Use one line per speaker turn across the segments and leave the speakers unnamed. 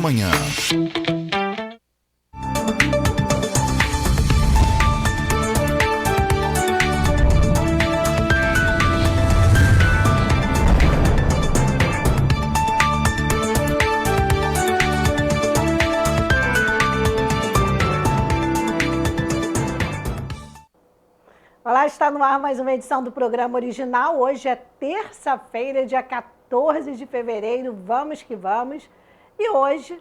Manhã.
Olá, está no ar mais uma edição do programa original. Hoje é terça-feira, dia 14 de fevereiro. Vamos que vamos. E hoje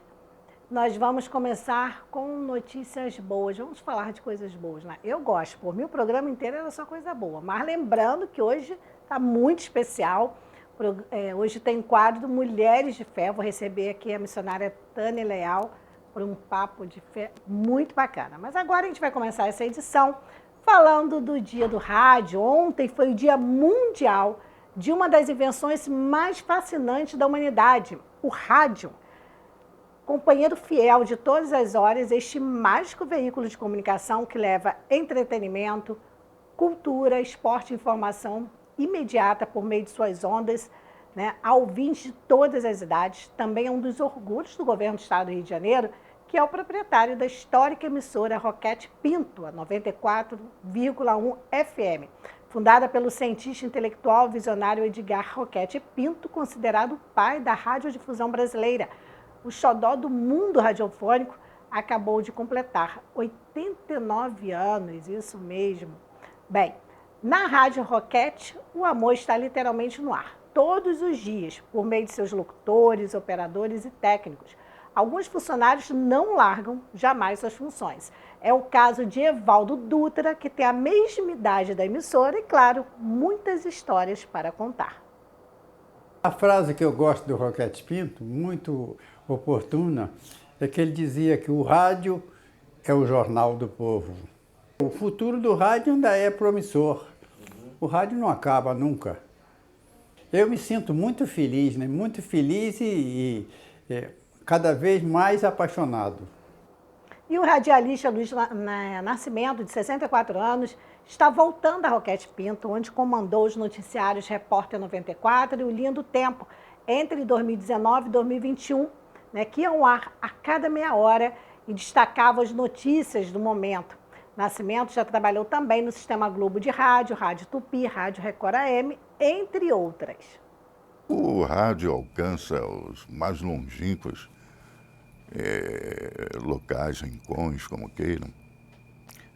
nós vamos começar com notícias boas. Vamos falar de coisas boas, né? Eu gosto. Por mim, o programa inteiro era só coisa boa. Mas lembrando que hoje está muito especial. Hoje tem quadro Mulheres de Fé. Vou receber aqui a missionária Tânia Leal por um papo de fé muito bacana. Mas agora a gente vai começar essa edição falando do Dia do Rádio. Ontem foi o Dia Mundial de uma das invenções mais fascinantes da humanidade, o rádio. Companheiro fiel de todas as horas, este mágico veículo de comunicação que leva entretenimento, cultura, esporte e informação imediata por meio de suas ondas, né, a ouvintes de todas as idades. Também é um dos orgulhos do governo do estado do Rio de Janeiro, que é o proprietário da histórica emissora Roquete Pinto, a 94,1 FM, fundada pelo cientista intelectual visionário Edgar Roquete Pinto, considerado o pai da radiodifusão brasileira. O xodó do mundo radiofônico acabou de completar 89 anos, isso mesmo. Bem, na Rádio Roquete, o amor está literalmente no ar, todos os dias, por meio de seus locutores, operadores e técnicos. Alguns funcionários não largam jamais suas funções. É o caso de Evaldo Dutra, que tem a mesma idade da emissora e, claro, muitas histórias para contar.
A frase que eu gosto do Roquete Pinto, muito oportuna, é que ele dizia que o rádio é o jornal do povo. O futuro do rádio ainda é promissor. O rádio não acaba nunca. Eu me sinto muito feliz, né? Muito feliz e cada vez mais apaixonado.
E o radialista Luiz Nascimento, de 64 anos, está voltando à Roquete Pinto, onde comandou os noticiários Repórter 94 e o Lindo Tempo, entre 2019 e 2021, né, que iam ao ar a cada meia hora e destacavam as notícias do momento. Nascimento já trabalhou também no Sistema Globo de Rádio, Rádio Tupi, Rádio Record AM, entre outras.
O rádio alcança os mais longínquos locais, rincões, como queiram.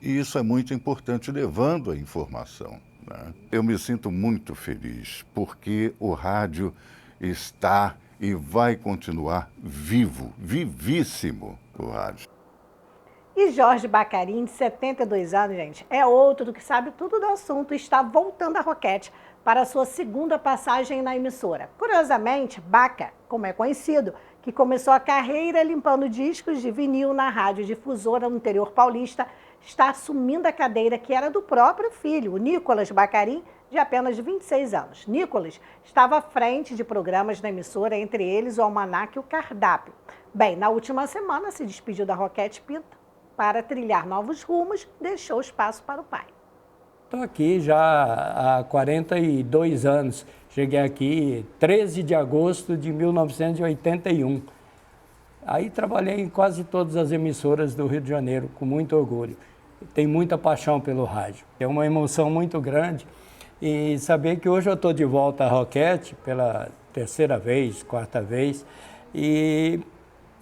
E isso é muito importante, levando a informação, né? Eu me sinto muito feliz, porque o rádio está e vai continuar vivo, vivíssimo o rádio.
E Jorge Bacarin, de 72 anos, gente, é outro que sabe tudo do assunto e está voltando à Roquete para a sua segunda passagem na emissora. Curiosamente, Baca, como é conhecido, que começou a carreira limpando discos de vinil na radiodifusora no interior paulista, está assumindo a cadeira que era do próprio filho, o Nicolas Bacarin, de apenas 26 anos. Nicolas estava à frente de programas na emissora, entre eles o Almanac e o Cardápio. Bem, na última semana se despediu da Roquete Pinto para trilhar novos rumos, deixou espaço para o pai.
Estou aqui já há 42 anos. Cheguei aqui 13 de agosto de 1981. Aí trabalhei em quase todas as emissoras do Rio de Janeiro, com muito orgulho. Tenho muita paixão pelo rádio. É uma emoção muito grande. E saber que hoje eu estou de volta à Roquete pela terceira vez, quarta vez. E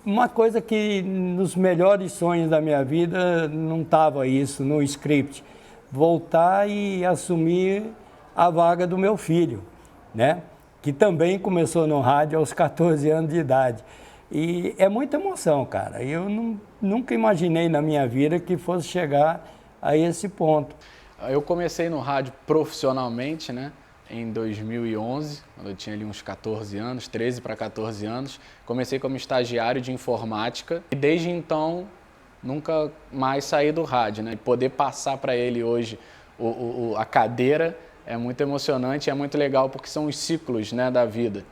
uma coisa que nos melhores sonhos da minha vida não estava isso no script. Voltar e assumir a vaga do meu filho, né? Que também começou no rádio aos 14 anos de idade. E é muita emoção, cara. Eu nunca imaginei na minha vida que fosse chegar a esse ponto.
Eu comecei no rádio profissionalmente, né, em 2011, quando eu tinha ali uns 14 anos, 13 para 14 anos. Comecei como estagiário de informática e desde então nunca mais saí do rádio, né? Poder passar para ele hoje a cadeira é muito emocionante, é muito legal porque são os ciclos, né, da vida.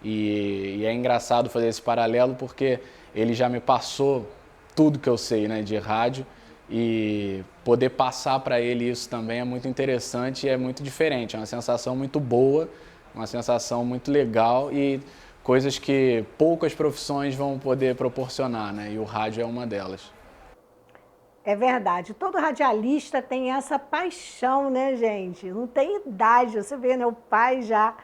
E é engraçado fazer esse paralelo porque ele já me passou tudo que eu sei, né, de rádio, e poder passar para ele isso também é muito interessante e é muito diferente, é uma sensação muito boa, uma sensação muito legal e coisas que poucas profissões vão poder proporcionar, né? E o rádio é uma delas.
É verdade. Todo radialista tem essa paixão, né, gente? Não tem idade. Você vê, né? O pai já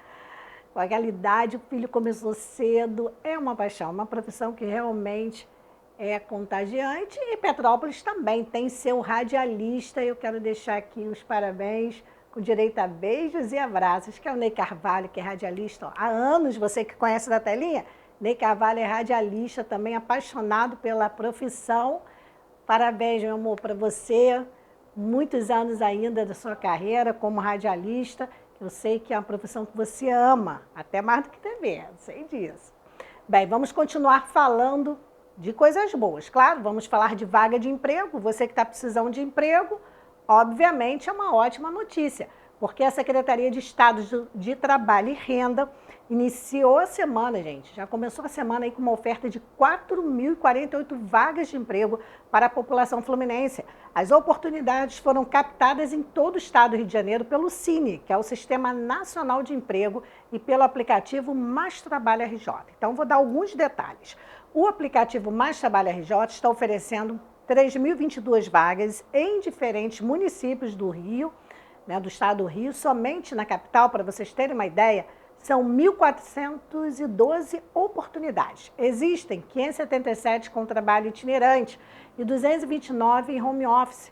com aquela idade, o filho começou cedo. É uma paixão, uma profissão que realmente é contagiante. E Petrópolis também tem seu radialista. Eu quero deixar aqui os parabéns com direito a beijos e abraços, que é o Ney Carvalho, que é radialista. Ó, há anos, você que conhece da telinha, Ney Carvalho é radialista, também apaixonado pela profissão. Parabéns, meu amor, para você. Muitos anos ainda da sua carreira como radialista. Eu sei que é uma profissão que você ama, até mais do que TV, sei disso. Bem, vamos continuar falando de coisas boas. Claro, vamos falar de vaga de emprego. Você que está precisando de emprego, obviamente é uma ótima notícia, porque a Secretaria de Estado de Trabalho e Renda iniciou a semana, gente, já começou a semana aí com uma oferta de 4.048 vagas de emprego para a população fluminense. As oportunidades foram captadas em todo o estado do Rio de Janeiro pelo Cine, que é o Sistema Nacional de Emprego, e pelo aplicativo Mais Trabalho RJ. Então, vou dar alguns detalhes. O aplicativo Mais Trabalho RJ está oferecendo 3.022 vagas em diferentes municípios do Rio, né, do estado do Rio. Somente na capital, para vocês terem uma ideia, são 1.412 oportunidades. Existem 577 com trabalho itinerante e 229 em home office.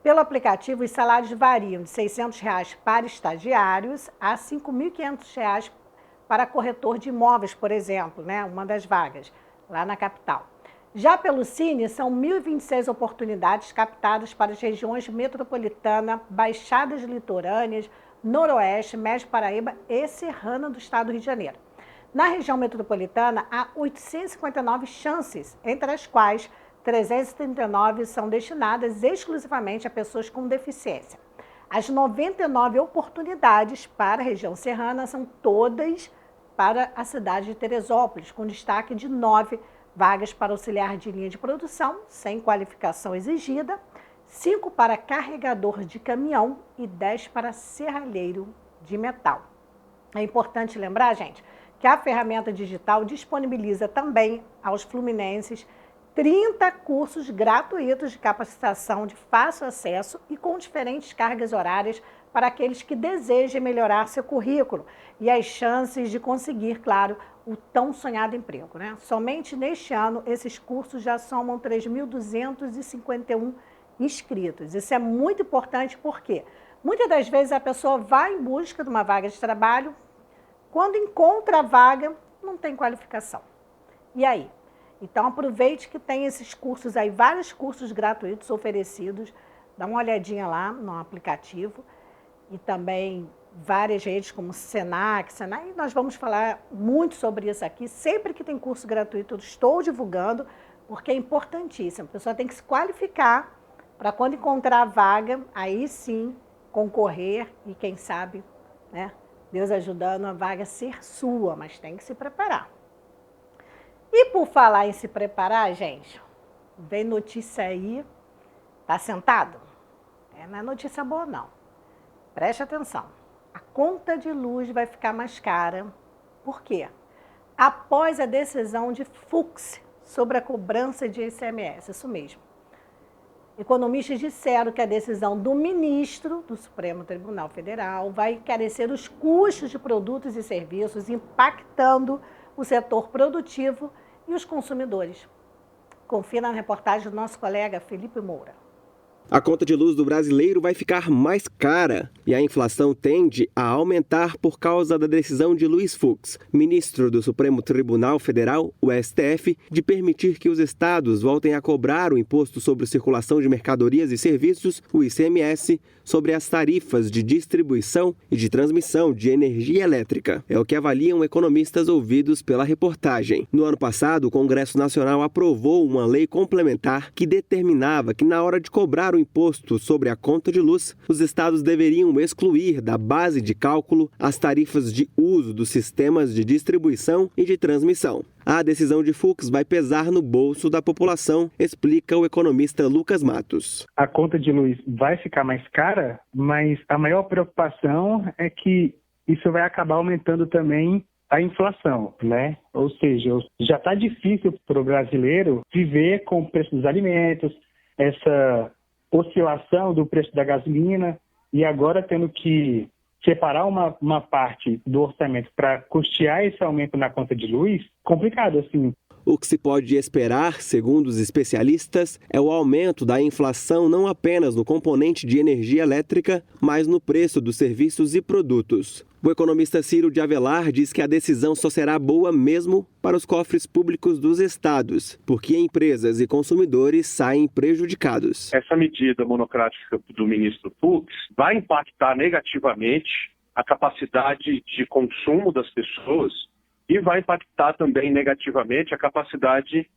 Pelo aplicativo, os salários variam de R$ 600 para estagiários a R$ 5.500 para corretor de imóveis, por exemplo, né, uma das vagas, lá na capital. Já pelo Cine, são 1.026 oportunidades captadas para as regiões metropolitana, baixadas litorâneas, Noroeste, Médio Paraíba e Serrana do estado do Rio de Janeiro. Na região metropolitana, há 859 chances, entre as quais 339 são destinadas exclusivamente a pessoas com deficiência. As 99 oportunidades para a região serrana são todas para a cidade de Teresópolis, com destaque de 9 vagas para auxiliar de linha de produção, sem qualificação exigida, 5 para carregador de caminhão e 10 para serralheiro de metal. É importante lembrar, gente, que a ferramenta digital disponibiliza também aos fluminenses 30 cursos gratuitos de capacitação de fácil acesso e com diferentes cargas horárias para aqueles que desejem melhorar seu currículo e as chances de conseguir, claro, o tão sonhado emprego, né? Somente neste ano, esses cursos já somam 3.251 inscritos. Isso é muito importante porque muitas das vezes a pessoa vai em busca de uma vaga de trabalho, quando encontra a vaga, não tem qualificação. E aí? Então aproveite que tem esses cursos aí, vários cursos gratuitos oferecidos, dá uma olhadinha lá no aplicativo e também várias redes como Senac, e nós vamos falar muito sobre isso aqui. Sempre que tem curso gratuito, eu estou divulgando, porque é importantíssimo. A pessoa tem que se qualificar para quando encontrar a vaga, aí sim concorrer e quem sabe, né, Deus ajudando, a vaga ser sua, mas tem que se preparar. E por falar em se preparar, gente, vem notícia aí, tá sentado? Não é notícia boa não, preste atenção. A conta de luz vai ficar mais cara. Por quê? Após a decisão de Fux sobre a cobrança de ICMS, isso mesmo. Economistas disseram que a decisão do ministro do Supremo Tribunal Federal vai encarecer os custos de produtos e serviços, impactando o setor produtivo e os consumidores. Confira na reportagem do nosso colega Felipe Moura.
A conta de luz do brasileiro vai ficar mais cara e a inflação tende a aumentar por causa da decisão de Luiz Fux, ministro do Supremo Tribunal Federal, o STF, de permitir que os estados voltem a cobrar o Imposto sobre Circulação de Mercadorias e Serviços, o ICMS, sobre as tarifas de distribuição e de transmissão de energia elétrica. É o que avaliam economistas ouvidos pela reportagem. No ano passado, o Congresso Nacional aprovou uma lei complementar que determinava que na hora de cobrar o imposto sobre a conta de luz, os estados deveriam excluir da base de cálculo as tarifas de uso dos sistemas de distribuição e de transmissão. A decisão de Fux vai pesar no bolso da população, explica o economista Lucas Matos.
A conta de luz vai ficar mais cara, mas a maior preocupação é que isso vai acabar aumentando também a inflação, né? Ou seja, já está difícil para o brasileiro viver com o preço dos alimentos, essa oscilação do preço da gasolina, e agora tendo que separar uma parte do orçamento para custear esse aumento na conta de luz, complicado assim.
O que se pode esperar, segundo os especialistas, é o aumento da inflação não apenas no componente de energia elétrica, mas no preço dos serviços e produtos. O economista Ciro de Avelar diz que a decisão só será boa mesmo para os cofres públicos dos estados, porque empresas e consumidores saem prejudicados.
Essa medida monocrática do ministro Fux vai impactar negativamente a capacidade de consumo das pessoas e vai impactar também negativamente a capacidade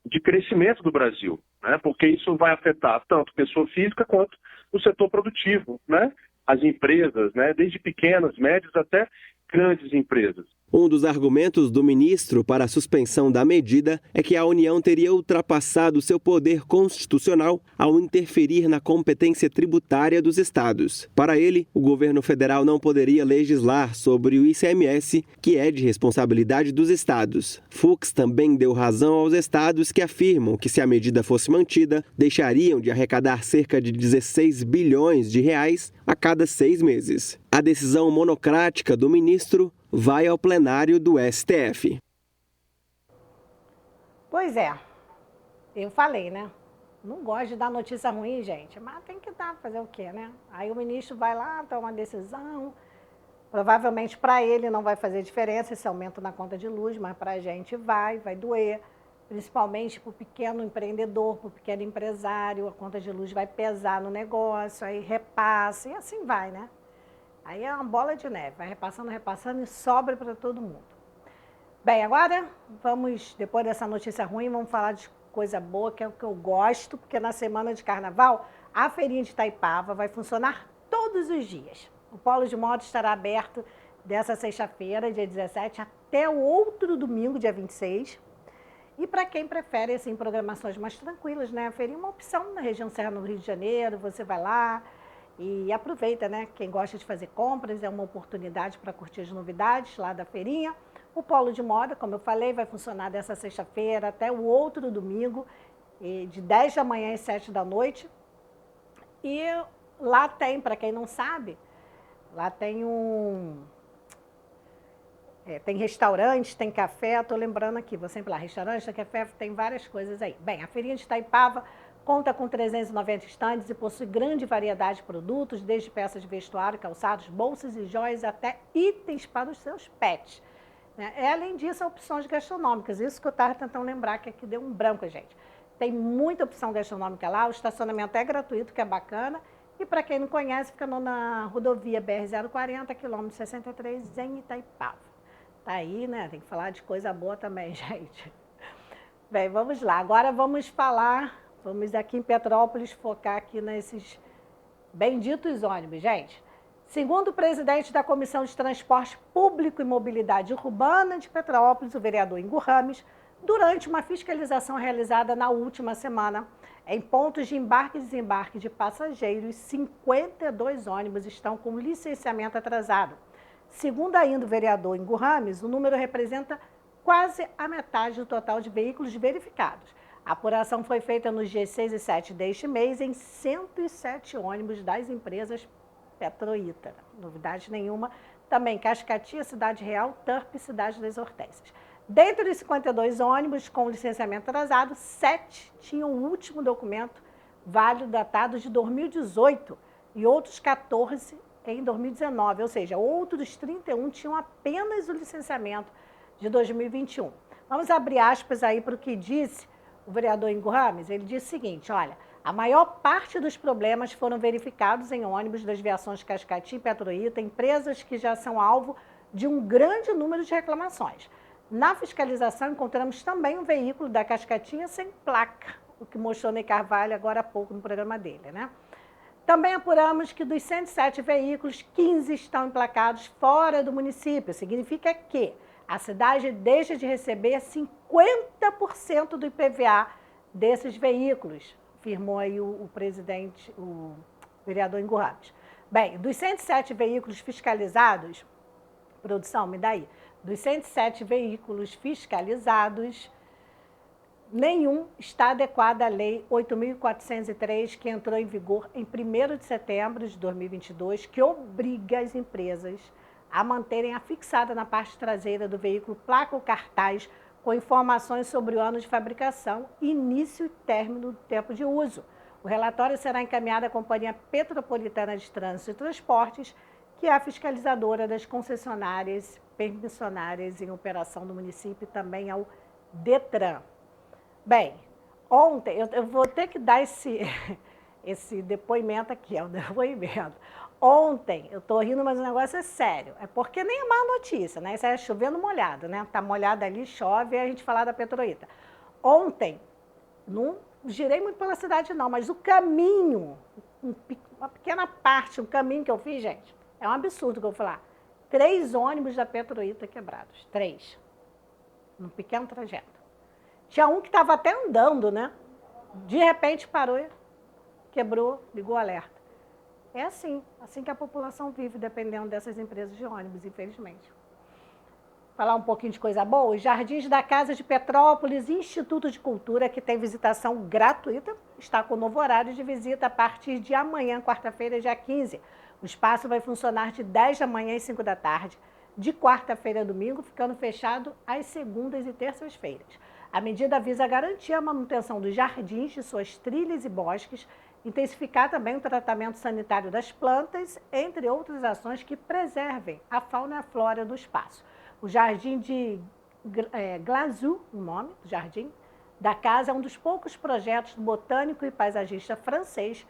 de crescimento do Brasil, né? Porque isso vai afetar tanto pessoa física quanto o setor produtivo, né? As empresas, né? Desde pequenas, médias até grandes empresas.
Um dos argumentos do ministro para a suspensão da medida é que a União teria ultrapassado seu poder constitucional ao interferir na competência tributária dos estados. Para ele, o governo federal não poderia legislar sobre o ICMS, que é de responsabilidade dos estados. Fux também deu razão aos estados que afirmam que, se a medida fosse mantida, deixariam de arrecadar cerca de 16 bilhões de reais a cada 6 meses. A decisão monocrática do ministro vai ao plenário do STF.
Pois é, eu falei, né? Não gosto de dar notícia ruim, gente, mas tem que dar, fazer o quê, né? Aí o ministro vai lá, toma uma decisão, provavelmente para ele não vai fazer diferença esse aumento na conta de luz, mas para a gente vai doer, principalmente para o pequeno empreendedor, para o pequeno empresário, a conta de luz vai pesar no negócio, aí repassa e assim vai, né? Aí é uma bola de neve, vai repassando e sobra para todo mundo. Bem, agora vamos, depois dessa notícia ruim, vamos falar de coisa boa, que é o que eu gosto, porque na semana de carnaval, a feirinha de Itaipava vai funcionar todos os dias. O polo de moda estará aberto dessa sexta-feira, dia 17, até o outro domingo, dia 26. E para quem prefere, assim, programações mais tranquilas, né? A feirinha é uma opção na região Serra no Rio de Janeiro, você vai lá e aproveita, né? Quem gosta de fazer compras, é uma oportunidade para curtir as novidades lá da feirinha. O polo de moda, como eu falei, vai funcionar dessa sexta-feira até o outro domingo, de 10 da manhã às 7 da noite. E lá tem, para quem não sabe, lá tem tem restaurante, tem café, estou lembrando aqui, vou sempre lá, restaurante, tem café, tem várias coisas aí. Bem, a feirinha de Itaipava conta com 390 estandes e possui grande variedade de produtos, desde peças de vestuário, calçados, bolsas e joias, até itens para os seus pets. Além disso, opções gastronômicas, isso que eu estava tentando lembrar, que aqui deu um branco, gente. Tem muita opção gastronômica lá, o estacionamento é gratuito, que é bacana, e para quem não conhece, fica na rodovia BR-040, quilômetro 63, em Itaipava. Tá aí, né? Tem que falar de coisa boa também, gente. Bem, vamos lá. Agora vamos aqui em Petrópolis, focar aqui nesses benditos ônibus, gente. Segundo o presidente da Comissão de Transporte Público e Mobilidade Urbana de Petrópolis, o vereador Ingo Rames, durante uma fiscalização realizada na última semana, em pontos de embarque e desembarque de passageiros, 52 ônibus estão com licenciamento atrasado. Segundo ainda o vereador Ingo Rames, o número representa quase a metade do total de veículos verificados. A apuração foi feita nos dias 6 e 7 deste mês em 107 ônibus das empresas Petroíta. Novidade nenhuma. Também Cascatia, Cidade Real, Turp e Cidade das Hortênsias. Dentre os 52 ônibus com licenciamento atrasado, 7 tinham o último documento válido datado de 2018 e outros 14 em 2019, ou seja, outros 31 tinham apenas o licenciamento de 2021. Vamos abrir aspas aí para o que disse o vereador Ingo Rames. Ele disse o seguinte, olha, a maior parte dos problemas foram verificados em ônibus das viações Cascatia e Petroíta, empresas que já são alvo de um grande número de reclamações. Na fiscalização, encontramos também um veículo da Cascatinha sem placa, o que mostrou Ney Carvalho agora há pouco no programa dele, né? Também apuramos que dos 107 veículos, 15 estão emplacados fora do município. Significa que a cidade deixa de receber 50% do IPVA desses veículos, afirmou aí o presidente, o vereador Ingo Rames. Bem, dos 107 veículos fiscalizados, produção, me dá aí, Dos 107 veículos fiscalizados, nenhum está adequado à Lei 8.403, que entrou em vigor em 1º de setembro de 2022, que obriga as empresas a manterem afixada na parte traseira do veículo placa ou cartaz com informações sobre o ano de fabricação, início e término do tempo de uso. O relatório será encaminhado à Companhia Petropolitana de Trânsito e Transportes, que é a fiscalizadora das concessionárias permissionárias em operação do município, e também ao DETRAN. Bem, ontem, eu vou ter que dar esse depoimento aqui, é o depoimento. Ontem, eu estou rindo, mas o negócio é sério. É porque nem é má notícia, né? Isso é chovendo molhado, né? Está molhado ali, chove, e a gente fala da Petroita. Ontem, não girei muito pela cidade não, mas o caminho, uma pequena parte, um caminho que eu fiz, gente, é um absurdo que eu vou falar. 3 ônibus da Petroita quebrados, 3, num pequeno trajeto. Tinha um que estava até andando, né? De repente parou, quebrou, ligou o alerta. É assim que a população vive, dependendo dessas empresas de ônibus, infelizmente. Falar um pouquinho de coisa boa, os Jardins da Casa de Petrópolis, Instituto de Cultura, que tem visitação gratuita, está com novo horário de visita a partir de amanhã, quarta-feira, dia 15. O espaço vai funcionar de 10 da manhã às 5 da tarde, de quarta-feira a domingo, ficando fechado às segundas e terças-feiras. A medida visa garantir a manutenção dos jardins, de suas trilhas e bosques, intensificar também o tratamento sanitário das plantas, entre outras ações que preservem a fauna e a flora do espaço. O Jardim de Glazou, o nome do jardim da casa, é um dos poucos projetos do botânico e paisagista francês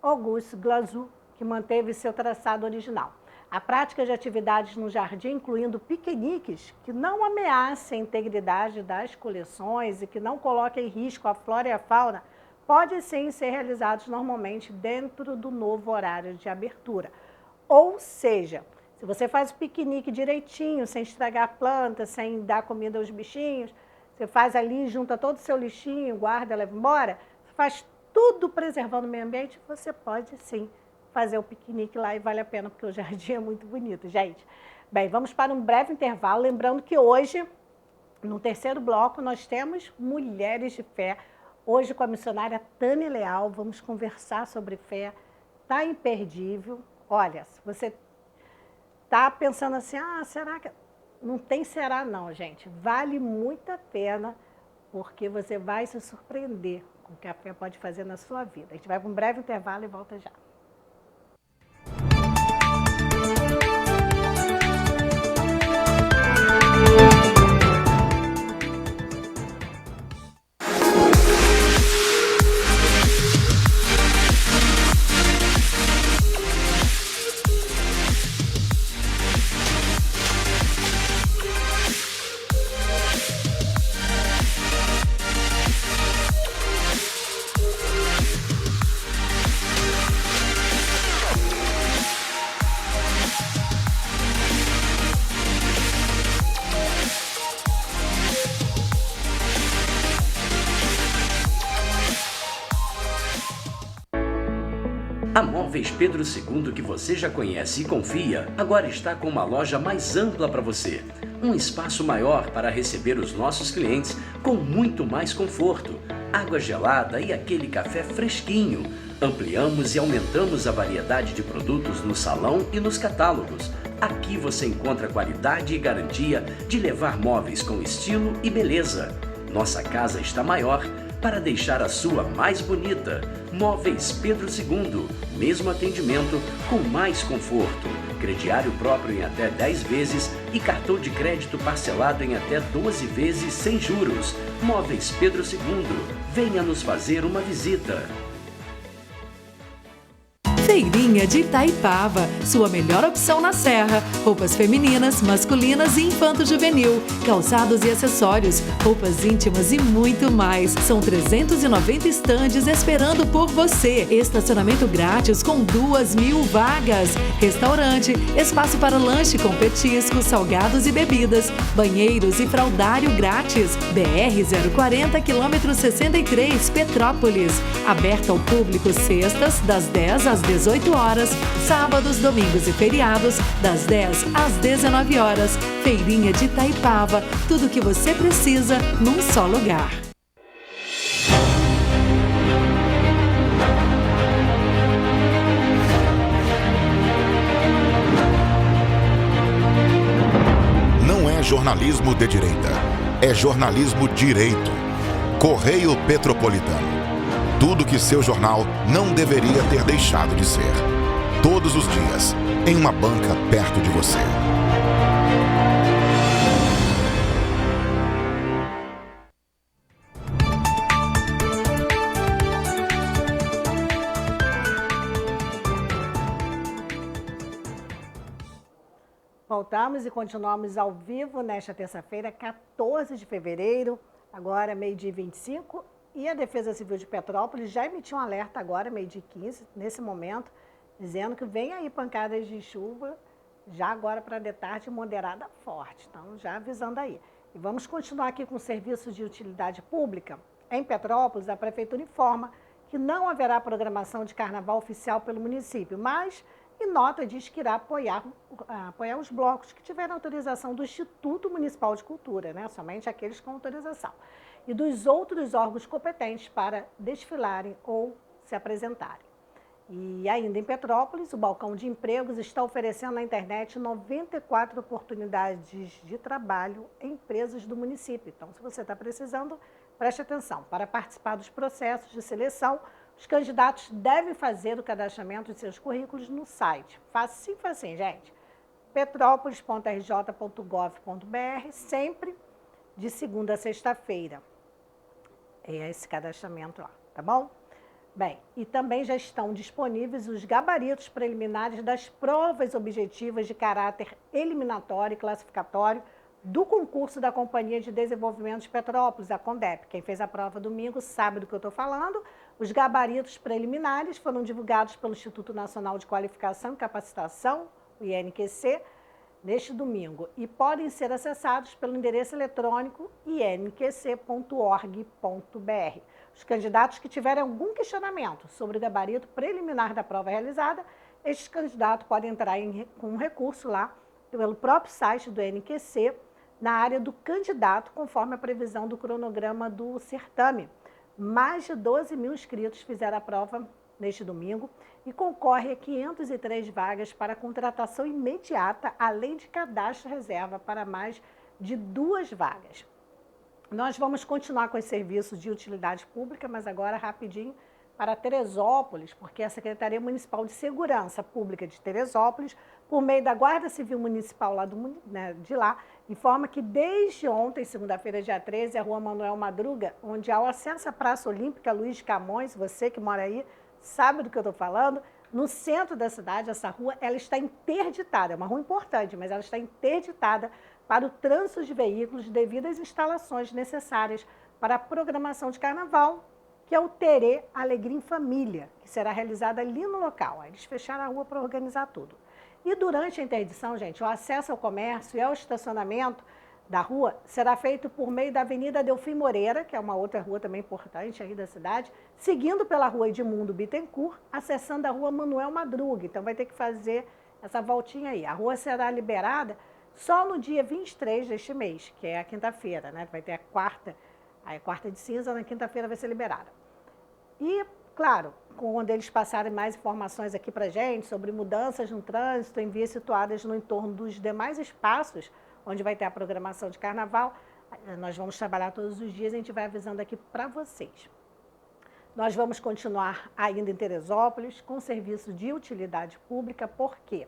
Auguste Glazou, que manteve seu traçado original. A prática de atividades no jardim, incluindo piqueniques, que não ameacem a integridade das coleções e que não coloquem em risco a flora e a fauna, pode sim ser realizados normalmente dentro do novo horário de abertura. Ou seja, se você faz o piquenique direitinho, sem estragar a planta, sem dar comida aos bichinhos, você faz ali, junta todo o seu lixinho, guarda, leva embora, faz tudo preservando o meio ambiente, você pode sim fazer o piquenique lá e vale a pena, porque o jardim é muito bonito, gente. Bem, vamos para um breve intervalo, lembrando que hoje, no terceiro bloco, nós temos Mulheres de Fé. Hoje com a missionária Tânia Leal, vamos conversar sobre fé, tá imperdível. Olha, se você tá pensando assim, será que... Não tem será não, gente. Vale muito a pena, porque você vai se surpreender com o que a fé pode fazer na sua vida. A gente vai para um breve intervalo e volta já.
A Móveis Pedro II, que você já conhece e confia, agora está com uma loja mais ampla para você. Um espaço maior para receber os nossos clientes com muito mais conforto, água gelada e aquele café fresquinho. Ampliamos e aumentamos a variedade de produtos no salão e nos catálogos. Aqui você encontra qualidade e garantia de levar móveis com estilo e beleza. Nossa casa está maior para deixar a sua mais bonita. Móveis Pedro II, mesmo atendimento com mais conforto. Crediário próprio em até 10 vezes e cartão de crédito parcelado em até 12 vezes sem juros. Móveis Pedro II, venha nos fazer uma visita.
Feirinha de Itaipava, sua melhor opção na Serra. Roupas femininas, masculinas e infanto-juvenil, calçados e acessórios, roupas íntimas e muito mais. São 390 estandes esperando por você. Estacionamento grátis com 2.000 vagas. Restaurante, espaço para lanche com petiscos, salgados e bebidas, banheiros e fraldário grátis. BR-040, quilômetro 63, Petrópolis. Aberto ao público sextas, das 10 às 18 18 horas, sábados, domingos e feriados, das 10 às 19 horas. Feirinha de Itaipava, tudo o que você precisa num só lugar.
Não é jornalismo de direita, é jornalismo direito. Correio Petropolitano. Tudo que seu jornal não deveria ter deixado de ser. Todos os dias, em uma banca perto de você.
Voltamos e continuamos ao vivo nesta terça-feira, 14 de fevereiro, agora meio-dia e 25, e a Defesa Civil de Petrópolis já emitiu um alerta agora, meio-dia e 15, nesse momento, dizendo que vem aí pancadas de chuva, já agora para de tarde, moderada forte, então já avisando aí. E vamos continuar aqui com o serviço de utilidade pública. Em Petrópolis, a Prefeitura informa que não haverá programação de carnaval oficial pelo município, mas em nota diz que irá apoiar os blocos que tiverem autorização do Instituto Municipal de Cultura, né? Somente aqueles com autorização, e dos outros órgãos competentes para desfilarem ou se apresentarem. E ainda em Petrópolis, o Balcão de Empregos está oferecendo na internet 94 oportunidades de trabalho em empresas do município. Então, se você está precisando, preste atenção. Para participar dos processos de seleção, os candidatos devem fazer o cadastramento de seus currículos no site. Facinho, gente. petrópolis.rj.gov.br, sempre de segunda a sexta-feira. É esse cadastramento lá, tá bom? Bem, e também já estão disponíveis os gabaritos preliminares das provas objetivas de caráter eliminatório e classificatório do concurso da Companhia de Desenvolvimento de Petrópolis, a CONDEP. Quem fez a prova domingo sabe do que eu estou falando. Os gabaritos preliminares foram divulgados pelo Instituto Nacional de Qualificação e Capacitação, o INQC, neste domingo, e podem ser acessados pelo endereço eletrônico inqc.org.br. Os candidatos que tiverem algum questionamento sobre o gabarito preliminar da prova realizada, estes candidatos podem entrar com um recurso lá pelo próprio site do INQC, na área do candidato, conforme a previsão do cronograma do certame. Mais de 12 mil inscritos fizeram a prova neste domingo e concorre a 503 vagas para contratação imediata, além de cadastro reserva para mais de 2 vagas. Nós vamos continuar com os serviços de utilidade pública, mas agora rapidinho para Teresópolis, porque a Secretaria Municipal de Segurança Pública de Teresópolis, por meio da Guarda Civil Municipal de lá, informa que desde ontem, segunda-feira, dia 13, a Rua Manuel Madruga, onde há o acesso à Praça Olímpica Luiz de Camões, você que mora aí sabe do que eu estou falando, no centro da cidade, essa rua ela está interditada, é uma rua importante, mas ela está interditada para o trânsito de veículos devido às instalações necessárias para a programação de carnaval, que é o Terê Alegria em Família, que será realizada ali no local. Aí eles fecharam a rua para organizar tudo. E durante a interdição, gente, o acesso ao comércio e ao estacionamento da rua será feito por meio da Avenida Delfim Moreira, que é uma outra rua também importante aí da cidade, seguindo pela Rua Edmundo Bittencourt, acessando a Rua Manuel Madruga. Então vai ter que fazer essa voltinha aí. A rua será liberada só no dia 23 deste mês, que é a quinta-feira, né? Vai ter a quarta de cinza, na quinta-feira vai ser liberada. E, claro, quando eles passarem mais informações aqui para a gente sobre mudanças no trânsito em vias situadas no entorno dos demais espaços, onde vai ter a programação de carnaval, nós vamos trabalhar todos os dias e a gente vai avisando aqui para vocês. Nós vamos continuar ainda em Teresópolis com serviço de utilidade pública, por quê?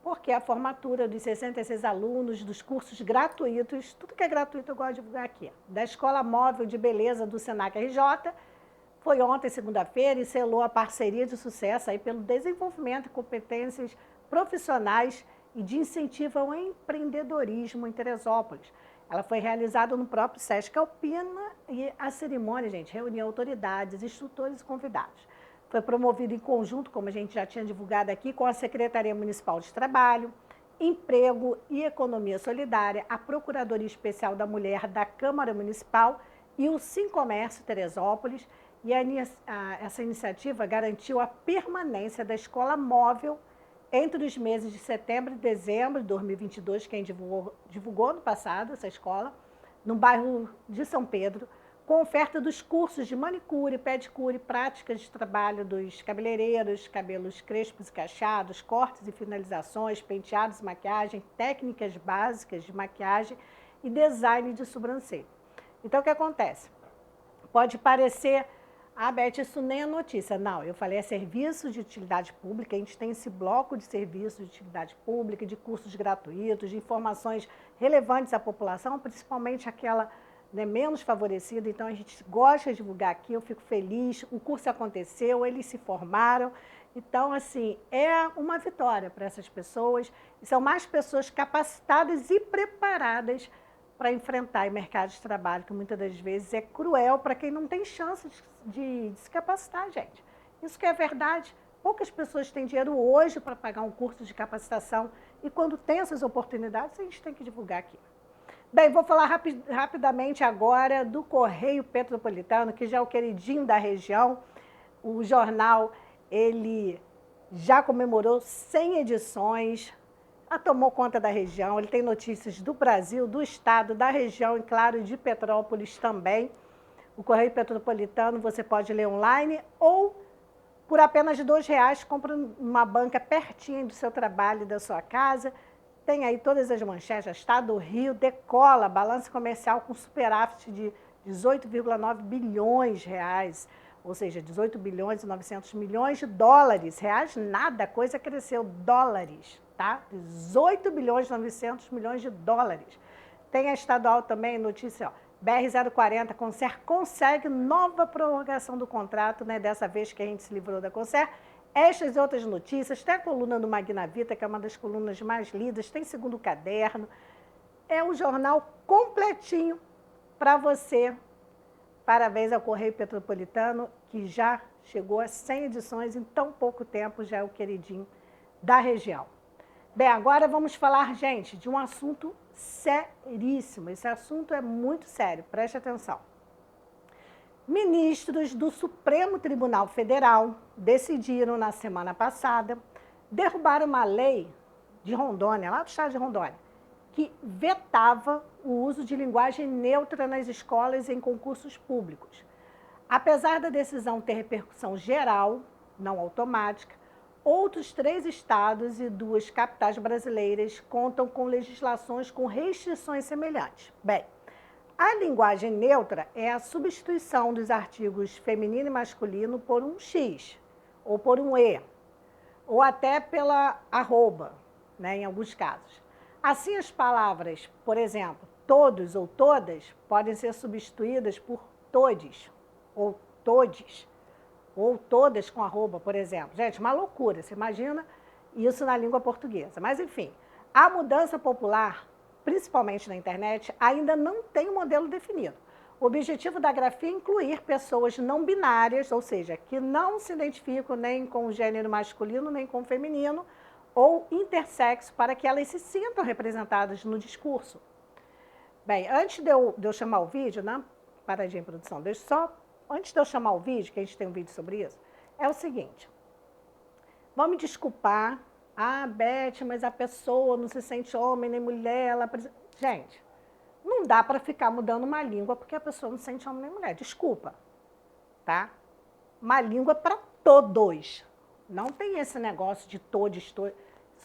Porque a formatura dos 66 alunos dos cursos gratuitos, tudo que é gratuito eu gosto de divulgar aqui, da Escola Móvel de Beleza do Senac RJ, foi ontem, segunda-feira, e selou a parceria de sucesso aí pelo desenvolvimento de competências profissionais e de incentivo ao empreendedorismo em Teresópolis. Ela foi realizada no próprio Sesc Alpina e a cerimônia, gente, reuniu autoridades, instrutores e convidados. Foi promovido em conjunto, como a gente já tinha divulgado aqui, com a Secretaria Municipal de Trabalho, Emprego e Economia Solidária, a Procuradoria Especial da Mulher da Câmara Municipal e o Sim Comércio Teresópolis. E essa iniciativa garantiu a permanência da escola móvel entre os meses de setembro e dezembro de 2022, quem divulgou no passado essa escola, no bairro de São Pedro, com oferta dos cursos de manicure, pedicure, práticas de trabalho dos cabeleireiros, cabelos crespos e cacheados, cortes e finalizações, penteados e maquiagem, técnicas básicas de maquiagem e design de sobrancelha. Então, o que acontece? Pode parecer, Beth, isso nem é notícia. Não, eu falei, é serviço de utilidade pública, a gente tem esse bloco de serviços de utilidade pública, de cursos gratuitos, de informações relevantes à população, principalmente aquela menos favorecida, então a gente gosta de divulgar aqui, eu fico feliz, o curso aconteceu, eles se formaram, então, assim, é uma vitória para essas pessoas, e são mais pessoas capacitadas e preparadas para enfrentar o mercado de trabalho, que muitas das vezes é cruel para quem não tem chance de se capacitar, gente. Isso que é verdade, poucas pessoas têm dinheiro hoje para pagar um curso de capacitação, e quando tem essas oportunidades, a gente tem que divulgar aqui. Bem, vou falar rapidamente agora do Correio Petropolitano, que já é o queridinho da região. O jornal, ele já comemorou 100 edições, já tomou conta da região, ele tem notícias do Brasil, do estado, da região e, claro, de Petrópolis também. O Correio Petropolitano você pode ler online ou, por apenas R$2, compra uma banca pertinho do seu trabalho e da sua casa. Tem aí todas as manchetes, Estado do Rio decola, balanço comercial com superávit de 18,9 bilhões de reais, ou seja, 18 bilhões e 900 milhões de dólares. Reais nada, a coisa cresceu, dólares, tá? 18 bilhões e 900 milhões de dólares. Tem a estadual também, notícia, ó, BR-040, Concer consegue nova prorrogação do contrato, né? Dessa vez que a gente se livrou da Concer. Estas e outras notícias, tem a coluna do Magnavita, que é uma das colunas mais lidas, tem segundo caderno. É um jornal completinho para você. Parabéns ao Correio Petropolitano, que já chegou a 100 edições em tão pouco tempo, já é o queridinho da região. Bem, agora vamos falar, gente, de um assunto seríssimo. Esse assunto é muito sério, preste atenção. Ministros do Supremo Tribunal Federal decidiram, na semana passada, derrubar uma lei de Rondônia, lá do estado de Rondônia, que vetava o uso de linguagem neutra nas escolas e em concursos públicos. Apesar da decisão ter repercussão geral, não automática, outros 3 estados e 2 capitais brasileiras contam com legislações com restrições semelhantes. Bem, a linguagem neutra é a substituição dos artigos feminino e masculino por um X, ou por um E, ou até pela arroba, né, em alguns casos. Assim, as palavras, por exemplo, todos ou todas, podem ser substituídas por todes, ou todes, ou todas com arroba, por exemplo. Gente, uma loucura, você imagina isso na língua portuguesa. Mas, enfim, a mudança popular, principalmente na internet, ainda não tem um modelo definido. O objetivo da grafia é incluir pessoas não binárias, ou seja, que não se identificam nem com o gênero masculino, nem com o feminino, ou intersexo, para que elas se sintam representadas no discurso. Bem, antes de eu chamar o vídeo, né? Paradinha em produção, antes de eu chamar o vídeo, que a gente tem um vídeo sobre isso, é o seguinte, vão me desculpar, Beth, mas a pessoa não se sente homem nem mulher, ela... Gente, não dá para ficar mudando uma língua porque a pessoa não se sente homem nem mulher, desculpa, tá? Uma língua para todos, não tem esse negócio de todos, isso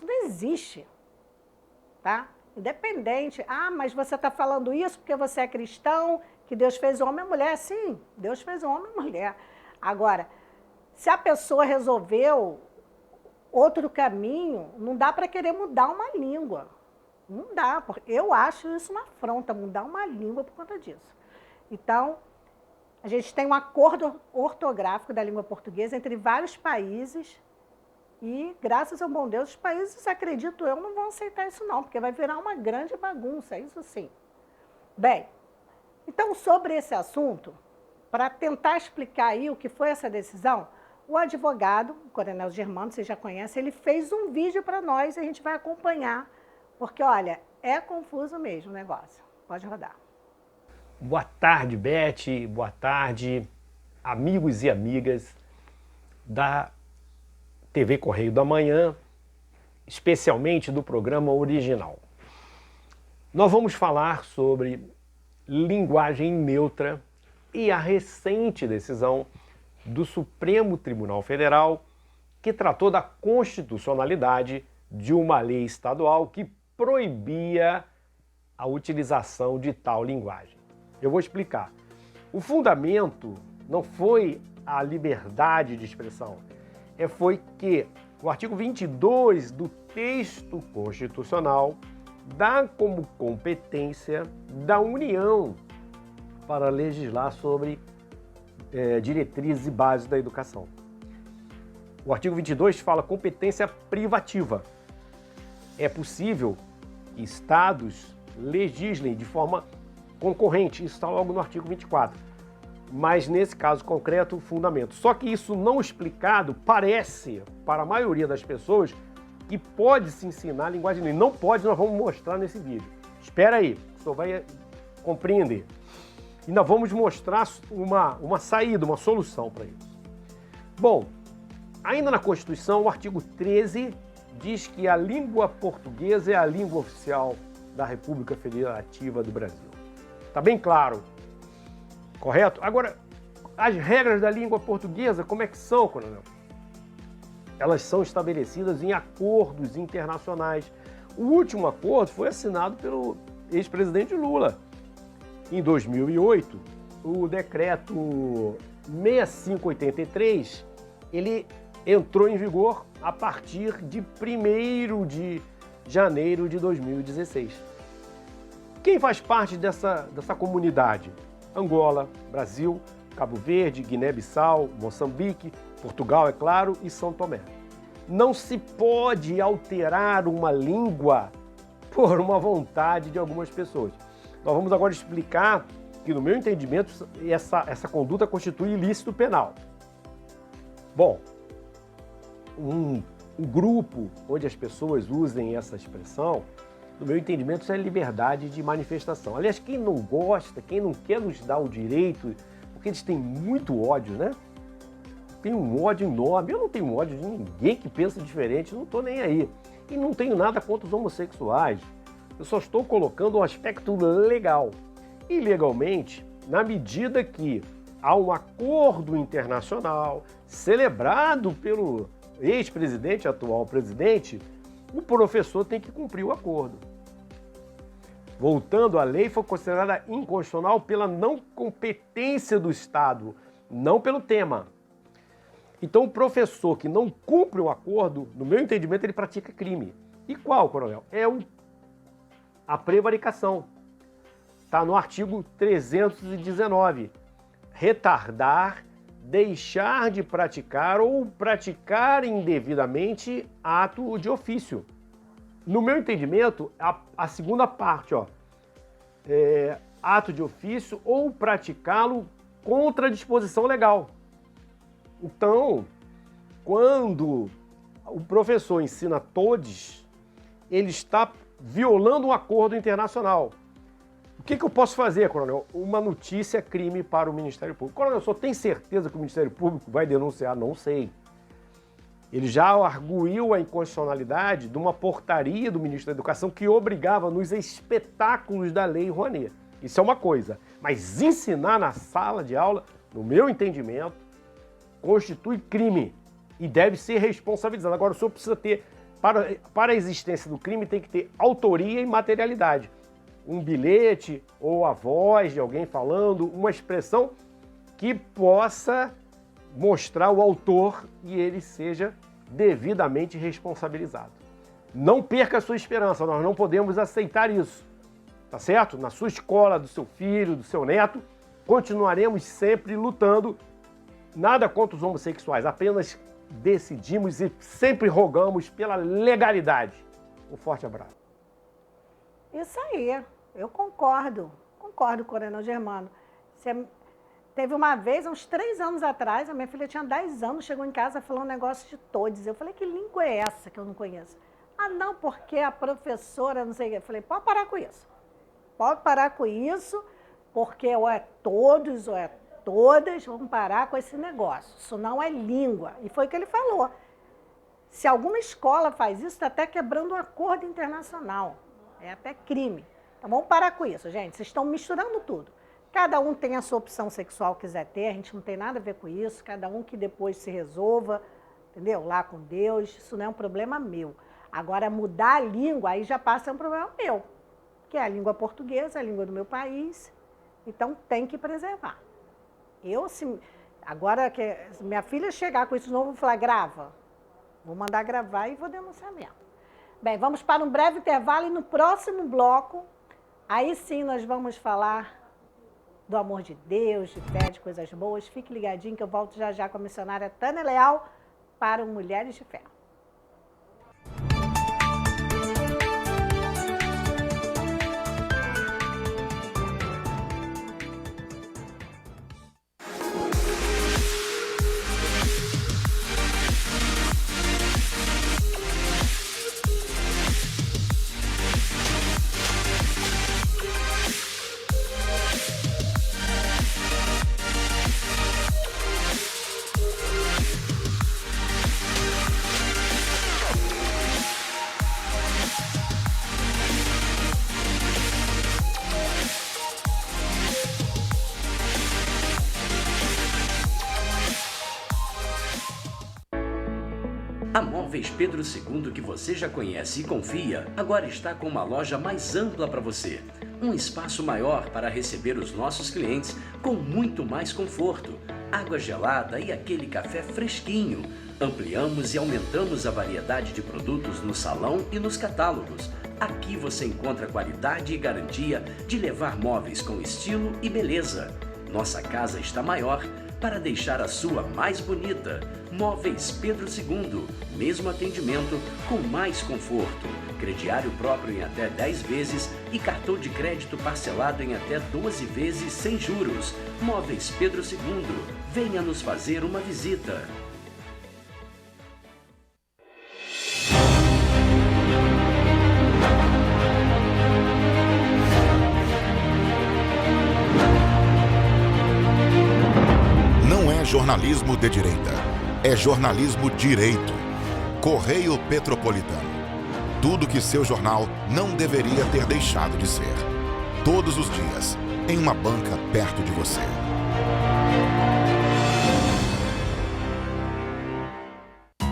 não existe, tá? Independente, mas você está falando isso porque você é cristão, que Deus fez homem e mulher, sim, Deus fez homem e mulher. Agora, se a pessoa resolveu outro caminho, não dá para querer mudar uma língua. Não dá, porque eu acho isso uma afronta, mudar uma língua por conta disso. Então, a gente tem um acordo ortográfico da língua portuguesa entre vários países e, graças ao bom Deus, os países, acredito eu, não vão aceitar isso não, porque vai virar uma grande bagunça, isso sim. Bem, então, sobre esse assunto, para tentar explicar aí o que foi essa decisão, o advogado, o Coronel Germano, você já conhece, ele fez um vídeo para nós e a gente vai acompanhar, porque, olha, é confuso mesmo o negócio. Pode rodar.
Boa tarde, Beth. Boa tarde, amigos e amigas da TV Correio da Manhã, especialmente do programa original. Nós vamos falar sobre linguagem neutra e a recente decisão do Supremo Tribunal Federal que tratou da constitucionalidade de uma lei estadual que proibia a utilização de tal linguagem. Eu vou explicar. O fundamento não foi a liberdade de expressão, foi que o artigo 22 do texto constitucional dá como competência da União para legislar sobre diretrizes e bases da educação. O artigo 22 fala competência privativa. É possível que estados legislem de forma concorrente, isso está logo no artigo 24. Mas nesse caso concreto, o fundamento. Só que isso não explicado parece, para a maioria das pessoas, que pode se ensinar a linguagem neutra. Não pode, nós vamos mostrar nesse vídeo. Espera aí, o senhor vai compreender. E nós vamos mostrar uma saída, uma solução para isso. Bom, ainda na Constituição, o artigo 13 diz que a língua portuguesa é a língua oficial da República Federativa do Brasil. Está bem claro, correto? Agora, as regras da língua portuguesa, como é que são, coronel? Elas são estabelecidas em acordos internacionais. O último acordo foi assinado pelo ex-presidente Lula. Em 2008, o decreto 6583, ele entrou em vigor a partir de 1º de janeiro de 2016. Quem faz parte dessa comunidade? Angola, Brasil, Cabo Verde, Guiné-Bissau, Moçambique, Portugal, é claro, e São Tomé. Não se pode alterar uma língua por uma vontade de algumas pessoas. Nós vamos agora explicar que, no meu entendimento, essa conduta constitui ilícito penal. Bom, um grupo onde as pessoas usem essa expressão, no meu entendimento, isso é liberdade de manifestação. Aliás, quem não gosta, quem não quer nos dar o direito, porque eles têm muito ódio, né? Tem um ódio enorme. Eu não tenho ódio de ninguém que pensa diferente, não estou nem aí. E não tenho nada contra os homossexuais. Eu só estou colocando um aspecto legal. E legalmente, na medida que há um acordo internacional celebrado pelo ex-presidente, atual presidente, o professor tem que cumprir o acordo. Voltando, a lei foi considerada inconstitucional pela não competência do Estado, não pelo tema. Então, o professor que não cumpre o acordo, no meu entendimento, ele pratica crime. E qual, coronel? A prevaricação. Está no artigo 319. Retardar, deixar de praticar ou praticar indevidamente ato de ofício. No meu entendimento, a segunda parte, ato de ofício ou praticá-lo contra a disposição legal. Então, quando o professor ensina todos, ele está violando um acordo internacional. O que eu posso fazer, coronel? Uma notícia crime para o Ministério Público. Coronel, só tem certeza que o Ministério Público vai denunciar? Não sei. Ele já arguiu a inconstitucionalidade de uma portaria do Ministro da Educação que obrigava nos espetáculos da Lei Rouanet. Isso é uma coisa. Mas ensinar na sala de aula, no meu entendimento, constitui crime e deve ser responsabilizado. Agora, o senhor precisa ter, para a existência do crime, tem que ter autoria e materialidade. Um bilhete ou a voz de alguém falando, uma expressão que possa mostrar o autor e ele seja devidamente responsabilizado. Não perca a sua esperança, nós não podemos aceitar isso, tá certo? Na sua escola, do seu filho, do seu neto, continuaremos sempre lutando, nada contra os homossexuais, apenas decidimos e sempre rogamos pela legalidade. Um forte abraço.
Isso aí, eu concordo, coronel Germano. Teve uma vez, uns 3 anos atrás, a minha filha tinha 10 anos, chegou em casa e falou um negócio de todes. Eu falei, que língua é essa que eu não conheço? Ah, não, porque a professora, não sei o quê. Eu falei, pode parar com isso. Pode parar com isso, porque ou é todos ou é todas vamos parar com esse negócio. Isso não é língua. E foi o que ele falou. Se alguma escola faz isso, está até quebrando um acordo internacional. É até crime. Então vamos parar com isso, gente. Vocês estão misturando tudo. Cada um tem a sua opção sexual que quiser ter, a gente não tem nada a ver com isso. Cada um que depois se resolva, entendeu? Lá com Deus, isso não é um problema meu. Agora, mudar a língua, aí já passa a ser um problema meu. Que é a língua portuguesa, a língua do meu país. Então tem que preservar. Agora que minha filha chegar com isso de novo, eu vou falar, grava. Vou mandar gravar e vou denunciar mesmo. Bem, vamos para um breve intervalo e no próximo bloco, aí sim nós vamos falar do amor de Deus, de fé, de coisas boas. Fique ligadinho que eu volto já já com a missionária Tânia Leal para o Mulheres de Fé.
A Móveis Pedro II, que você já conhece e confia, agora está com uma loja mais ampla para você. Um espaço maior para receber os nossos clientes com muito mais conforto, água gelada e aquele café fresquinho. Ampliamos e aumentamos a variedade de produtos no salão e nos catálogos. Aqui você encontra qualidade e garantia de levar móveis com estilo e beleza. Nossa casa está maior para deixar a sua mais bonita. Móveis Pedro II, mesmo atendimento com mais conforto. Crediário próprio em até 10 vezes e cartão de crédito parcelado em até 12 vezes sem juros. Móveis Pedro II, venha nos fazer uma visita.
Não é jornalismo de direita, é jornalismo direito. Correio Petropolitano. Tudo que seu jornal não deveria ter deixado de ser. Todos os dias, em uma banca perto de você.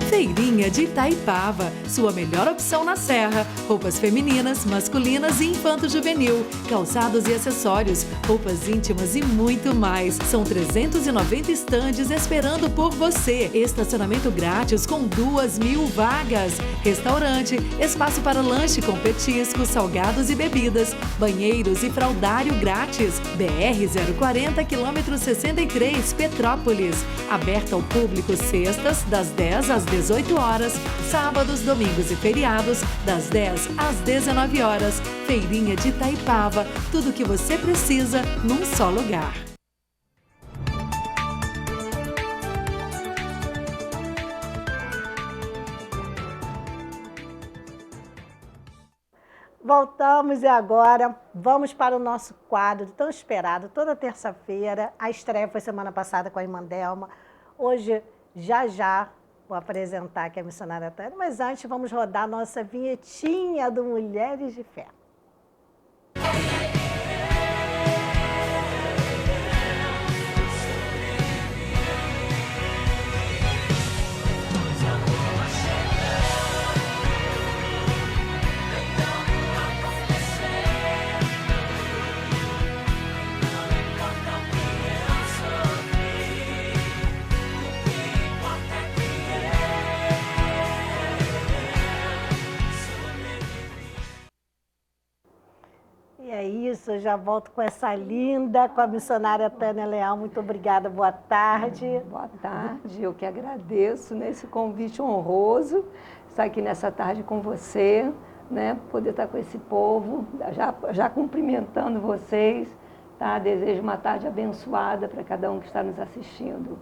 Feirinha de Itaipava, sua melhor opção na Serra. Roupas femininas, masculinas e infanto-juvenil, calçados e acessórios, roupas íntimas e muito mais. São 390 estandes esperando por você. Estacionamento grátis com 2.000 vagas. Restaurante, espaço para lanche com petiscos, salgados e bebidas, banheiros e fraldário grátis. BR-040, quilômetro 63, Petrópolis. Aberta ao público sextas, das 10 às 18 horas, sábados, domingos e feriados, das 10 às 19 horas. Feirinha de Itaipava, tudo o que você precisa num só lugar.
Voltamos e agora vamos para o nosso quadro tão esperado, toda terça-feira. A estreia foi semana passada com a irmã Delma. Hoje, já vou apresentar aqui a missionária Tânia, mas antes vamos rodar a nossa vinhetinha do Mulheres de Fé. E é isso, eu já volto com essa linda, com a missionária Tânia Leal. Muito obrigada, boa tarde.
Boa tarde, eu que agradeço nesse convite honroso, estar aqui nessa tarde com você, né? Poder estar com esse povo, já cumprimentando vocês, tá? Desejo uma tarde abençoada para cada um que está nos assistindo.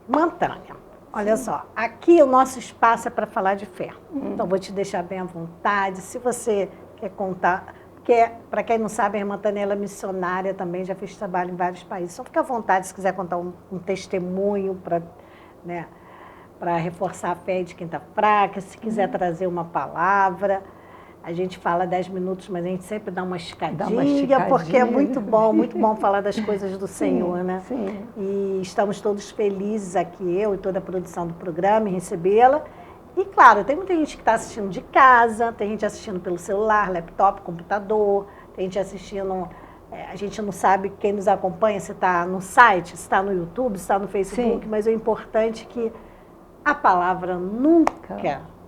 Irmã Tânia, olha só, aqui o nosso espaço é para falar de fé. Então, vou te deixar bem à vontade. Se você quer contar porque, para quem não sabe, a irmã Tânia é missionária também, já fez trabalho em vários países. Só fica à vontade se quiser contar um testemunho para, né, para reforçar a fé de quem está fraca, se quiser trazer uma palavra. A gente fala 10 minutos, mas a gente sempre dá uma escadinha, porque é muito bom falar das coisas do Senhor, né?
Sim.
E estamos todos felizes aqui, eu e toda a produção do programa, em recebê-la. E, claro, tem muita gente que está assistindo de casa, tem gente assistindo pelo celular, laptop, computador, tem gente assistindo... a gente não sabe quem nos acompanha, se está no site, se está no YouTube, se está no Facebook, mas o importante é que a palavra nunca...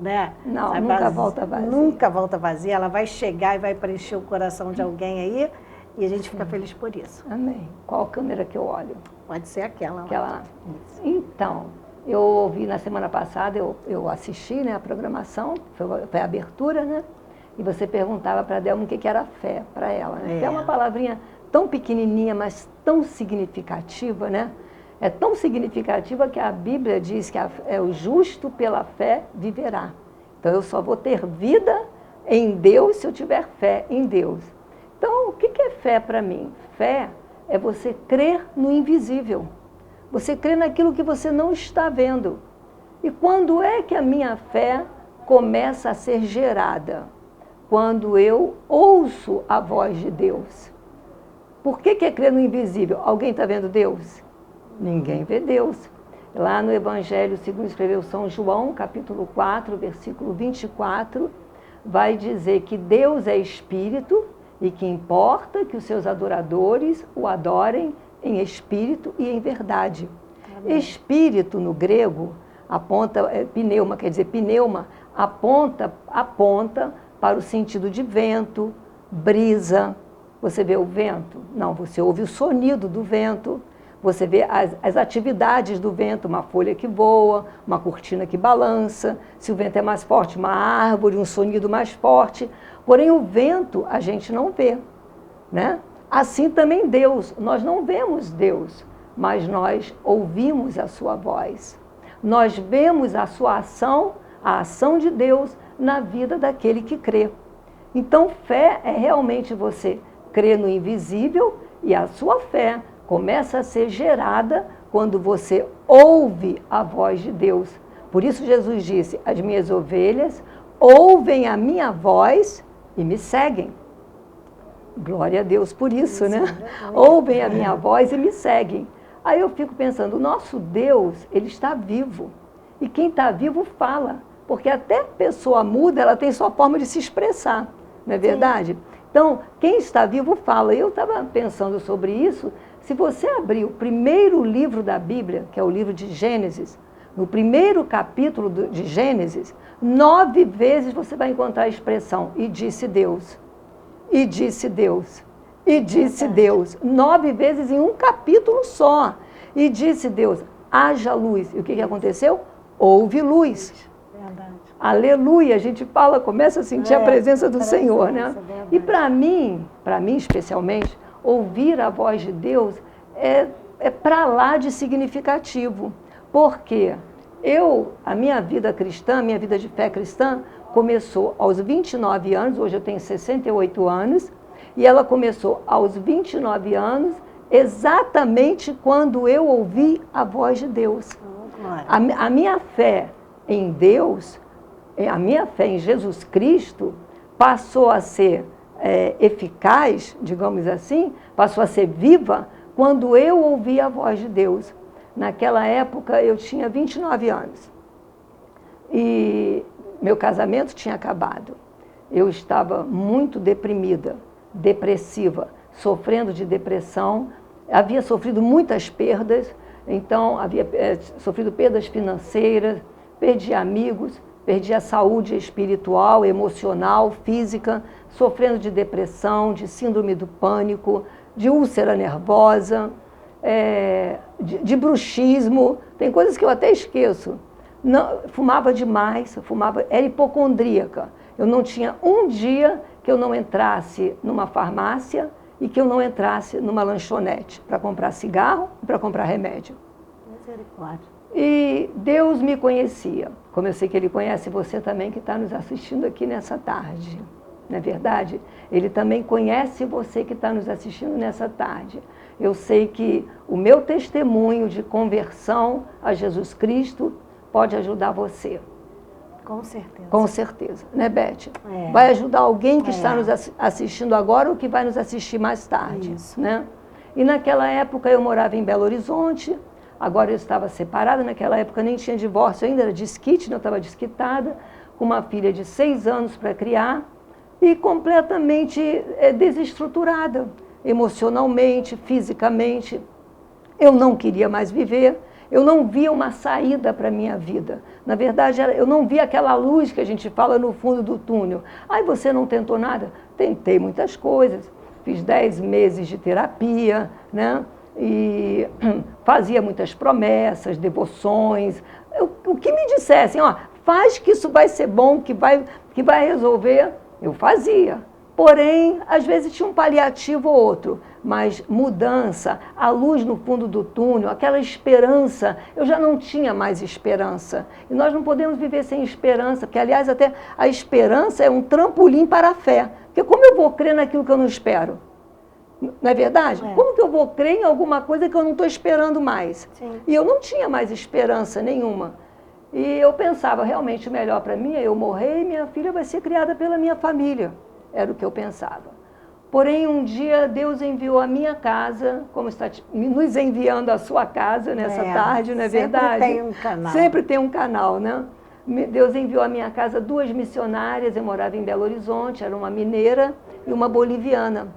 né?
Não, nunca volta vazia.
Nunca volta vazia, ela vai chegar e vai preencher o coração de alguém aí, e a gente fica feliz por isso.
Amém. Qual câmera que eu olho?
Pode ser aquela.
Aquela. Então, eu ouvi na semana passada, eu assisti, né, a programação, foi a abertura, né? E você perguntava para a Delma o que era fé para ela. Né? É uma palavrinha tão pequenininha, mas tão significativa, né? É tão significativa que a Bíblia diz que o justo pela fé viverá. Então, eu só vou ter vida em Deus se eu tiver fé em Deus. Então, o que é fé para mim? Fé é você crer no invisível. Você crê naquilo que você não está vendo. E quando é que a minha fé começa a ser gerada? Quando eu ouço a voz de Deus. Por que é crer no invisível? Alguém está vendo Deus? Ninguém vê Deus. Lá no Evangelho, segundo escreveu São João, capítulo 4, versículo 24, vai dizer que Deus é espírito e que importa que os seus adoradores o adorem em espírito e em verdade. Amém. Espírito, no grego, aponta, pneuma, quer dizer, pneuma, aponta para o sentido de vento, brisa. Você vê o vento? Não, você ouve o sonido do vento. Você vê as atividades do vento, uma folha que voa, uma cortina que balança, se o vento é mais forte, uma árvore, um sonido mais forte. Porém, o vento a gente não vê, né? Assim também Deus, nós não vemos Deus, mas nós ouvimos a sua voz. Nós vemos a sua ação, a ação de Deus na vida daquele que crê. Então, fé é realmente você crer no invisível e a sua fé começa a ser gerada quando você ouve a voz de Deus. Por isso Jesus disse, as minhas ovelhas ouvem a minha voz e me seguem. Glória a Deus por isso, né? Ouvem a minha voz e me seguem. Aí eu fico pensando, o nosso Deus, ele está vivo. E quem está vivo fala. Porque até pessoa muda, ela tem sua forma de se expressar. Não é verdade? Então, quem está vivo fala. Eu estava pensando sobre isso. Se você abrir o primeiro livro da Bíblia, que é o livro de Gênesis, no primeiro capítulo de Gênesis, 9 vezes você vai encontrar a expressão, e disse Deus, e disse Deus, e disse Deus. 9 vezes em um capítulo só. E disse Deus, haja luz. E o que aconteceu? Houve luz.
Verdade.
Aleluia, a gente fala, começa a sentir a presença do Senhor, né? E para mim especialmente, ouvir a voz de Deus é para lá de significativo. Porque a minha vida cristã, minha vida de fé cristã, começou aos 29 anos, hoje eu tenho 68 anos, e ela começou aos 29 anos, exatamente quando eu ouvi a voz de Deus. A minha fé em Deus, a minha fé em Jesus Cristo, passou a ser eficaz, digamos assim, passou a ser viva, quando eu ouvi a voz de Deus. Naquela época eu tinha 29 anos e meu casamento tinha acabado. Eu estava muito deprimida, depressiva, sofrendo de depressão, havia sofrido muitas perdas, então havia sofrido perdas financeiras, perdi amigos, perdi a saúde espiritual, emocional, física, sofrendo de depressão, de síndrome do pânico, de úlcera nervosa, de bruxismo, tem coisas que eu até esqueço. Não, fumava demais, era hipocondríaca. Eu não tinha um dia que eu não entrasse numa farmácia e que eu não entrasse numa lanchonete para comprar cigarro e para comprar remédio.
Misericórdia.
E Deus me conhecia, como eu sei que Ele conhece você também que está nos assistindo aqui nessa tarde. não é verdade? Ele também conhece você que está nos assistindo nessa tarde. Eu sei que o meu testemunho de conversão a Jesus Cristo pode ajudar você.
Com certeza.
Com certeza, né, Beth?
É.
Vai ajudar alguém que está nos assistindo agora ou que vai nos assistir mais tarde.
Isso.
Né? E naquela época eu morava em Belo Horizonte, agora eu estava separada, naquela época nem tinha divórcio ainda, era desquite, não estava desquitada, com uma filha de 6 anos para criar e completamente desestruturada, emocionalmente, fisicamente. Eu não queria mais viver. Eu não via uma saída para a minha vida. Na verdade, eu não via aquela luz que a gente fala no fundo do túnel. Ai, você não tentou nada? Tentei muitas coisas. Fiz 10 meses de terapia, né? E fazia muitas promessas, devoções. O que me dissessem, ó, faz que isso vai ser bom, que vai resolver, eu fazia. Porém, às vezes tinha um paliativo ou outro, mas mudança, a luz no fundo do túnel, aquela esperança, eu já não tinha mais esperança. E nós não podemos viver sem esperança, porque, aliás, até a esperança é um trampolim para a fé. Porque como eu vou crer naquilo que eu não espero? Não é verdade?
É.
Como que eu vou crer em alguma coisa que eu não estou esperando mais?
Sim.
E eu não tinha mais esperança nenhuma. E eu pensava, realmente, o melhor para mim é eu morrer e minha filha vai ser criada pela minha família. Era o que eu pensava. Porém, um dia Deus enviou a minha casa, como está nos enviando a sua casa nessa tarde, não é verdade?
Sempre tem um canal.
Sempre tem um canal, né? Deus enviou a minha casa 2 missionárias, eu morava em Belo Horizonte, era uma mineira e uma boliviana.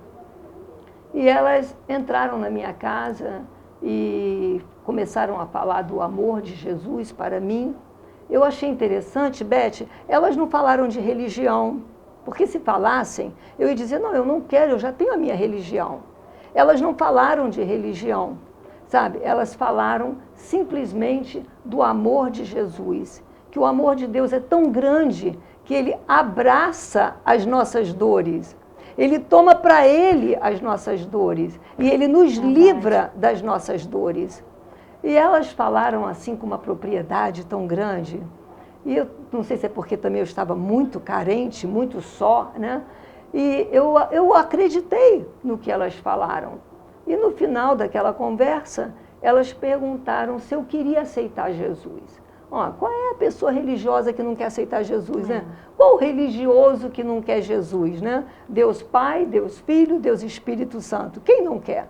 E elas entraram na minha casa e começaram a falar do amor de Jesus para mim. Eu achei interessante, Beth, elas não falaram de religião. Porque se falassem, eu ia dizer, não, eu não quero, eu já tenho a minha religião. Elas não falaram de religião, sabe? Elas falaram simplesmente do amor de Jesus. Que o amor de Deus é tão grande que Ele abraça as nossas dores. Ele toma para Ele as nossas dores. E Ele nos livra das nossas dores. E elas falaram assim com uma propriedade tão grande. E eu não sei se é porque também eu estava muito carente, muito só, né? E eu acreditei no que elas falaram. E no final daquela conversa, elas perguntaram se eu queria aceitar Jesus. Ó, qual é a pessoa religiosa que não quer aceitar Jesus, né? Qual o religioso que não quer Jesus, né? Deus Pai, Deus Filho, Deus Espírito Santo. Quem não quer?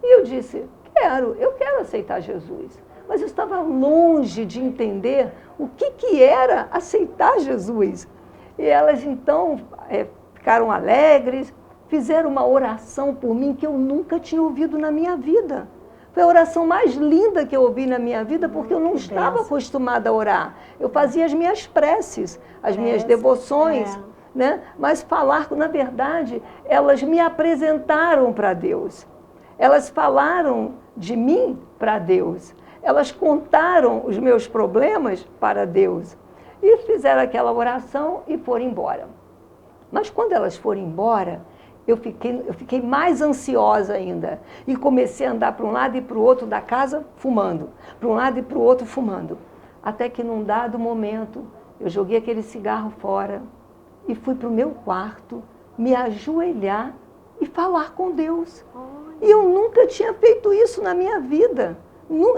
E eu disse, eu quero aceitar Jesus. Mas eu estava longe de entender o que era aceitar Jesus. E elas, então, ficaram alegres, fizeram uma oração por mim que eu nunca tinha ouvido na minha vida. Foi a oração mais linda que eu ouvi na minha vida, porque eu não estava acostumada a orar. Eu fazia as minhas preces, as minhas devoções, né? Mas na verdade, elas me apresentaram para Deus. Elas falaram de mim para Deus. Elas contaram os meus problemas para Deus e fizeram aquela oração e foram embora. Mas quando elas foram embora, eu fiquei mais ansiosa ainda e comecei a andar para um lado e para o outro da casa fumando, para um lado e para o outro fumando. Até que num dado momento eu joguei aquele cigarro fora e fui para o meu quarto me ajoelhar e falar com Deus. E eu nunca tinha feito isso na minha vida.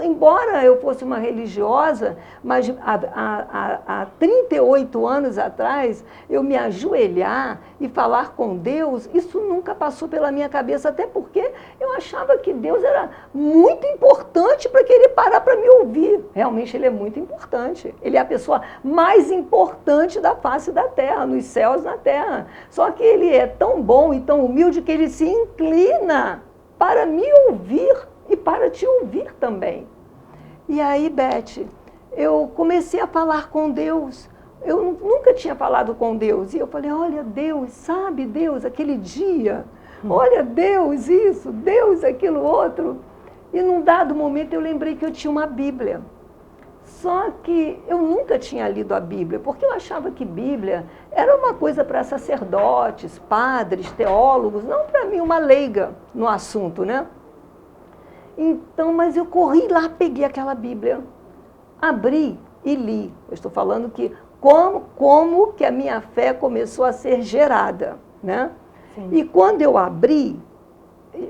Embora eu fosse uma religiosa, mas há 38 anos atrás, eu me ajoelhar e falar com Deus, isso nunca passou pela minha cabeça, até porque eu achava que Deus era muito importante para que Ele parar para me ouvir. Realmente Ele é muito importante. Ele é a pessoa mais importante da face da terra, nos céus, na terra. Só que Ele é tão bom e tão humilde que Ele se inclina para me ouvir e para te ouvir também. E aí, Beth, eu comecei a falar com Deus. Eu nunca tinha falado com Deus. E eu falei, olha, Deus, sabe, Deus, aquele dia. Olha, Deus, isso, Deus, aquilo outro. E num dado momento eu lembrei que eu tinha uma Bíblia. Só que eu nunca tinha lido a Bíblia, porque eu achava que Bíblia era uma coisa para sacerdotes, padres, teólogos, não para mim, uma leiga no assunto, né? Então, mas eu corri lá, peguei aquela Bíblia, abri e li. Eu estou falando que como que a minha fé começou a ser gerada, né?
Sim.
E quando eu abri,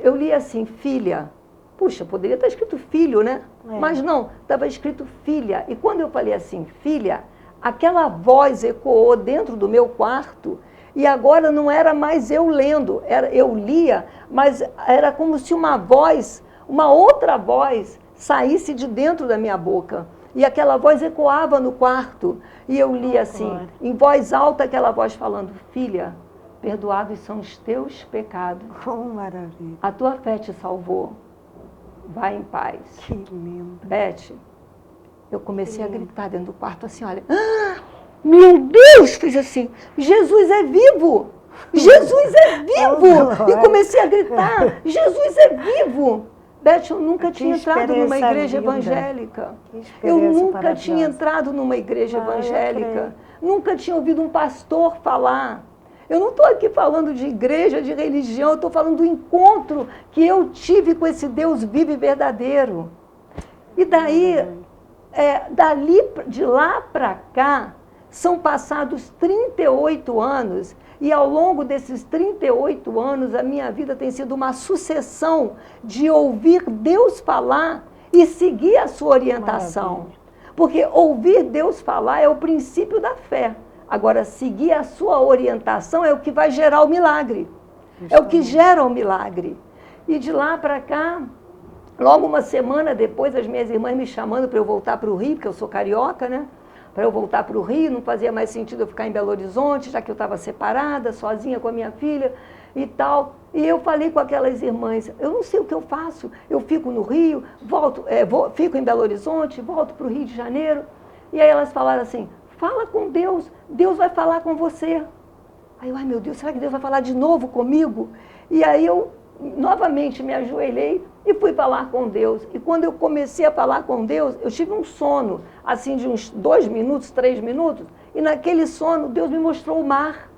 eu li assim, filha. Puxa, poderia estar escrito filho, né? Mas não, estava escrito filha. E quando eu falei assim, filha, aquela voz ecoou dentro do meu quarto e agora não era mais eu lendo, eu lia, mas era como se uma voz, uma outra voz, saísse de dentro da minha boca. E aquela voz ecoava no quarto. E eu li assim, em voz alta, aquela voz falando, filha, perdoados são os teus pecados.
Oh, maravilha.
A tua fé te salvou. Vai em paz.
Que lindo.
Beth, eu comecei a gritar dentro do quarto assim, olha, meu Deus, fiz assim, Jesus é vivo! Jesus é vivo! E comecei a gritar, Jesus é vivo! Beth, eu nunca tinha entrado numa igreja evangélica. Eu nunca tinha entrado numa igreja evangélica. Nunca tinha ouvido um pastor falar. Eu não estou aqui falando de igreja, de religião, eu estou falando do encontro que eu tive com esse Deus vivo e verdadeiro. E daí, de lá para cá, são passados 38 anos, e ao longo desses 38 anos, a minha vida tem sido uma sucessão de ouvir Deus falar e seguir a sua orientação. Maravilha. Porque ouvir Deus falar é o princípio da fé. Agora, seguir a sua orientação é o que vai gerar o milagre. Justamente. É o que gera o milagre. E de lá para cá, logo uma semana depois, as minhas irmãs me chamando para eu voltar para o Rio, porque eu sou carioca, né? Para eu voltar para o Rio, não fazia mais sentido eu ficar em Belo Horizonte, já que eu estava separada, sozinha com a minha filha e tal. E eu falei com aquelas irmãs, eu não sei o que eu faço, eu fico no Rio, fico em Belo Horizonte, volto para o Rio de Janeiro. E aí elas falaram assim, fala com Deus, Deus vai falar com você. Aí eu, ai meu Deus, será que Deus vai falar de novo comigo? E aí eu novamente me ajoelhei e fui falar com Deus. E quando eu comecei a falar com Deus, eu tive um sono, assim de uns 2 minutos, 3 minutos, e naquele sono Deus me mostrou o mar.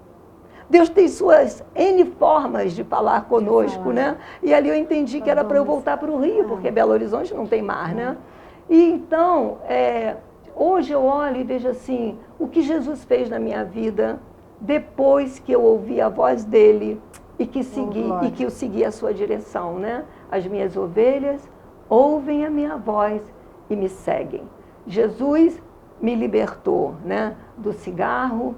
Deus tem suas N formas de falar conosco, né? E ali eu entendi que era para eu voltar para o Rio, porque Belo Horizonte não tem mar, né? E então, hoje eu olho e vejo assim, o que Jesus fez na minha vida, depois que eu ouvi a voz dele e que eu segui a sua direção, né? As minhas ovelhas ouvem a minha voz e me seguem. Jesus me libertou, né? Do cigarro,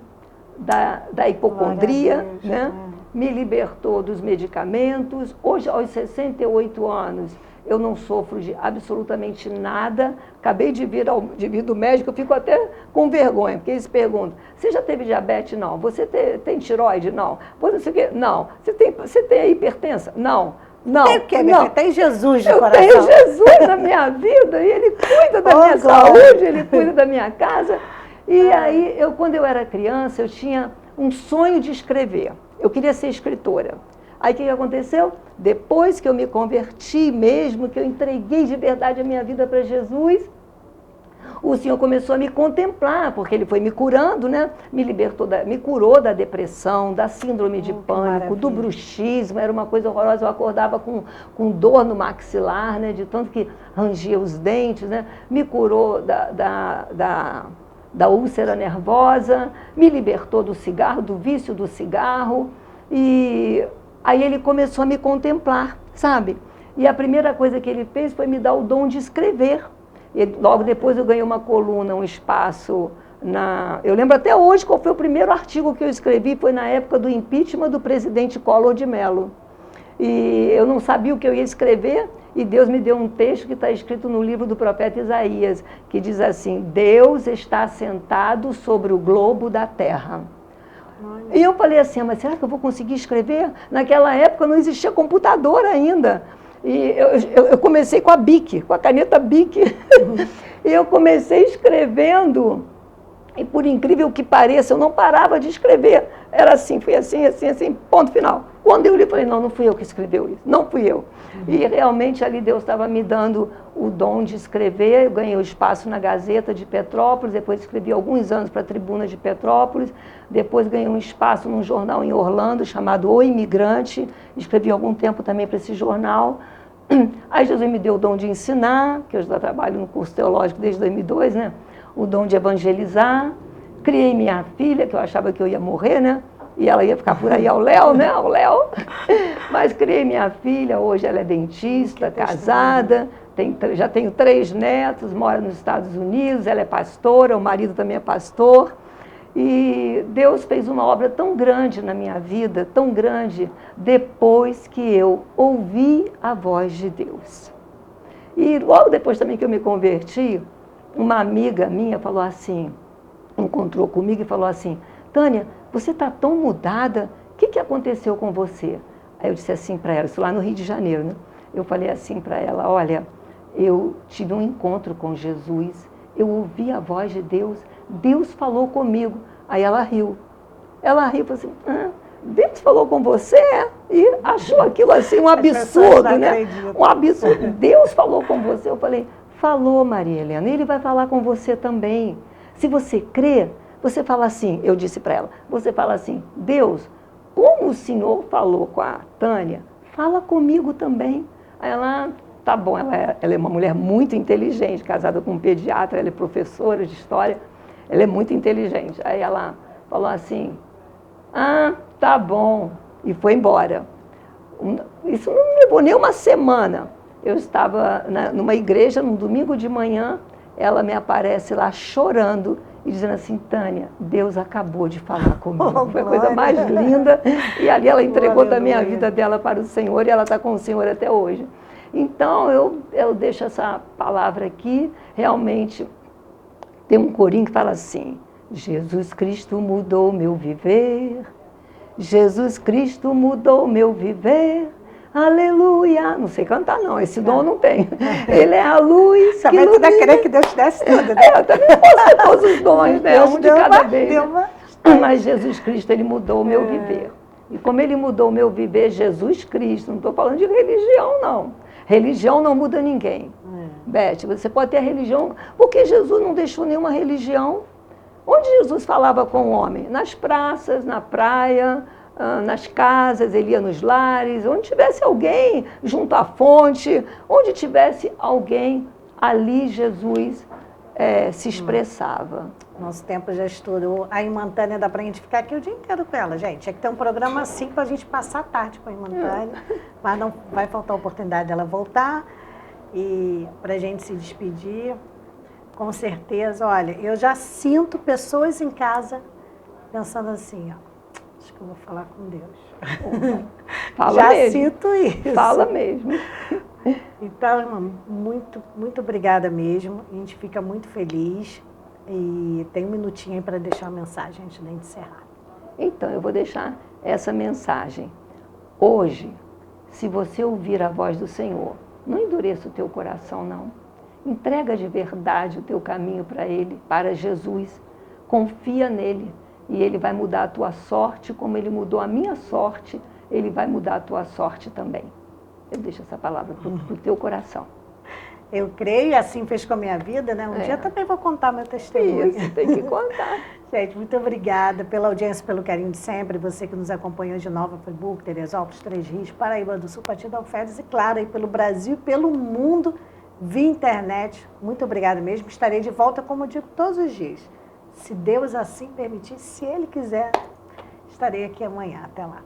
da hipocondria, Deus, né? Me libertou dos medicamentos. Hoje, aos 68 anos, eu não sofro de absolutamente nada. Acabei de vir do médico, eu fico até com vergonha, porque eles perguntam, você já teve diabetes? Não. Você tem tireoide? Não. Você, não. Você tem hipertensa? Não. Não.
Tem o quê?
Não.
Tem Jesus no
eu
coração.
Eu tenho Jesus na minha vida, e Ele cuida da minha saúde, Ele cuida da minha casa. E aí, quando eu era criança, eu tinha um sonho de escrever. Eu queria ser escritora. Aí o que aconteceu? Depois que eu me converti mesmo, que eu entreguei de verdade a minha vida para Jesus, o Senhor começou a me contemplar, porque Ele foi me curando, né? Me curou da depressão, da síndrome de pânico, do bruxismo, era uma coisa horrorosa, eu acordava com dor no maxilar, né? De tanto que rangia os dentes, né? Me curou da úlcera nervosa, me libertou do cigarro, do vício do cigarro, e aí Ele começou a me contemplar, sabe? E a primeira coisa que Ele fez foi me dar o dom de escrever. E logo depois eu ganhei uma coluna, um espaço eu lembro até hoje qual foi o primeiro artigo que eu escrevi, foi na época do impeachment do presidente Collor de Mello. E eu não sabia o que eu ia escrever, e Deus me deu um texto que está escrito no livro do profeta Isaías, que diz assim, Deus está sentado sobre o globo da terra. E eu falei assim, mas será que eu vou conseguir escrever? Naquela época não existia computador ainda. E eu comecei com a Bic, com a caneta Bic. E eu comecei escrevendo, e por incrível que pareça, eu não parava de escrever. Era assim, foi assim, assim, assim, ponto final. Quando eu li, falei, não fui eu que escreveu isso, não fui eu. E realmente ali Deus estava me dando o dom de escrever. Eu ganhei o espaço na Gazeta de Petrópolis, depois escrevi alguns anos para a Tribuna de Petrópolis, depois ganhei um espaço num jornal em Orlando chamado O Imigrante, escrevi algum tempo também para esse jornal. Aí Jesus me deu o dom de ensinar, que eu já trabalho no curso teológico desde 2002, né? O dom de evangelizar. criei minha filha, que eu achava que eu ia morrer, né? E ela ia ficar por aí ao léu, né? Ao léu. Mas criei minha filha, hoje ela é dentista, casada, já tenho 3 netos, mora nos Estados Unidos, ela é pastora, o marido também é pastor. E Deus fez uma obra tão grande na minha vida, tão grande, depois que eu ouvi a voz de Deus. E logo depois também que eu me converti, uma amiga minha falou assim, encontrou comigo e falou assim, Tânia, você está tão mudada, o que aconteceu com você? Aí eu disse assim para ela, isso lá no Rio de Janeiro, né? Eu falei assim para ela, olha, eu tive um encontro com Jesus, eu ouvi a voz de Deus, Deus falou comigo. Aí ela riu. Ela riu e falou assim, Deus falou com você? E achou aquilo assim um absurdo, né? Um absurdo. Deus falou com você? Eu falei, falou, Maria Helena, ele vai falar com você também. Se você crê, você fala assim, eu disse para ela, você fala assim, Deus, como o Senhor falou com a Tânia, fala comigo também. Aí ela, tá bom, ela é uma mulher muito inteligente, casada com um pediatra, ela é professora de história, ela é muito inteligente. Aí ela falou assim, tá bom, e foi embora. Isso não levou nem uma semana. Eu estava numa igreja, num domingo de manhã, ela me aparece lá chorando e dizendo assim, Tânia, Deus acabou de falar comigo. Foi a coisa mais linda. E ali ela entregou também a vida dela para o Senhor e ela está com o Senhor até hoje. Então, eu deixo essa palavra aqui, realmente, tem um corinho que fala assim, Jesus Cristo mudou meu viver, Jesus Cristo mudou meu viver, aleluia. Não sei cantar não, esse dom não tem. Ele é a luz que ilumina. Também tu querer que Deus te desse tudo, né? Eu também não posso ter todos os dons, né? Um de cada vez. Mas Jesus Cristo, ele mudou o meu viver. E como ele mudou o meu viver, Jesus Cristo, não estou falando de religião, não. Religião não muda ninguém. Beth, você pode ter religião, porque Jesus não deixou nenhuma religião. Onde Jesus falava com o homem? Nas praças, na praia, nas casas, ele ia nos lares, onde tivesse alguém junto à fonte, onde tivesse alguém, ali Jesus se expressava.
Nosso tempo já estourou. A irmã Tânia dá pra gente ficar aqui o dia inteiro com ela, gente. Tinha que ter um programa assim pra gente passar a tarde com a irmã Tânia. Mas não vai faltar a oportunidade dela voltar. E pra gente se despedir, com certeza, olha, eu já sinto pessoas em casa pensando assim, ó, acho que eu vou falar com Deus.
Fala
já
mesmo.
sinto isso.
Fala mesmo.
Então, irmã, muito, muito obrigada mesmo. A gente fica muito feliz. E tem um minutinho aí para deixar a mensagem antes de encerrar.
Então, eu vou deixar essa mensagem. Hoje, se você ouvir a voz do Senhor, não endureça o teu coração, não. Entrega de verdade o teu caminho para Ele, para Jesus. Confia nele e Ele vai mudar a tua sorte, como Ele mudou a minha sorte, Ele vai mudar a tua sorte também. Eu deixo essa palavra para o teu coração.
Eu creio, e assim fez com a minha vida, né? Um dia também vou contar meu testemunho.
Isso, tem que contar.
Gente, muito obrigada pela audiência, pelo carinho de sempre. Você que nos acompanhou de Nova Friburgo, Teresópolis, Três Rios, Paraíba do Sul, Partido Alferes e, claro, aí pelo Brasil e pelo mundo, via internet. Muito obrigada mesmo. Estarei de volta, como eu digo, todos os dias. Se Deus assim permitir, se Ele quiser, estarei aqui amanhã. Até lá.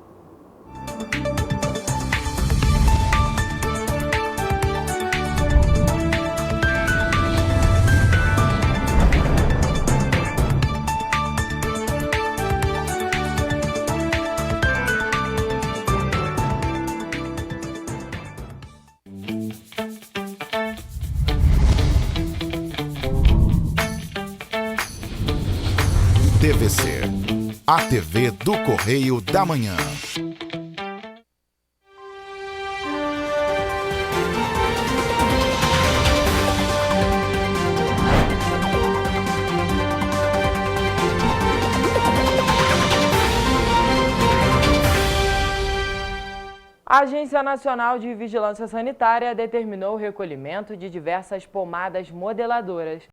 TVC, a TV do Correio da Manhã.
A Agência Nacional de Vigilância Sanitária determinou o recolhimento de diversas pomadas modeladoras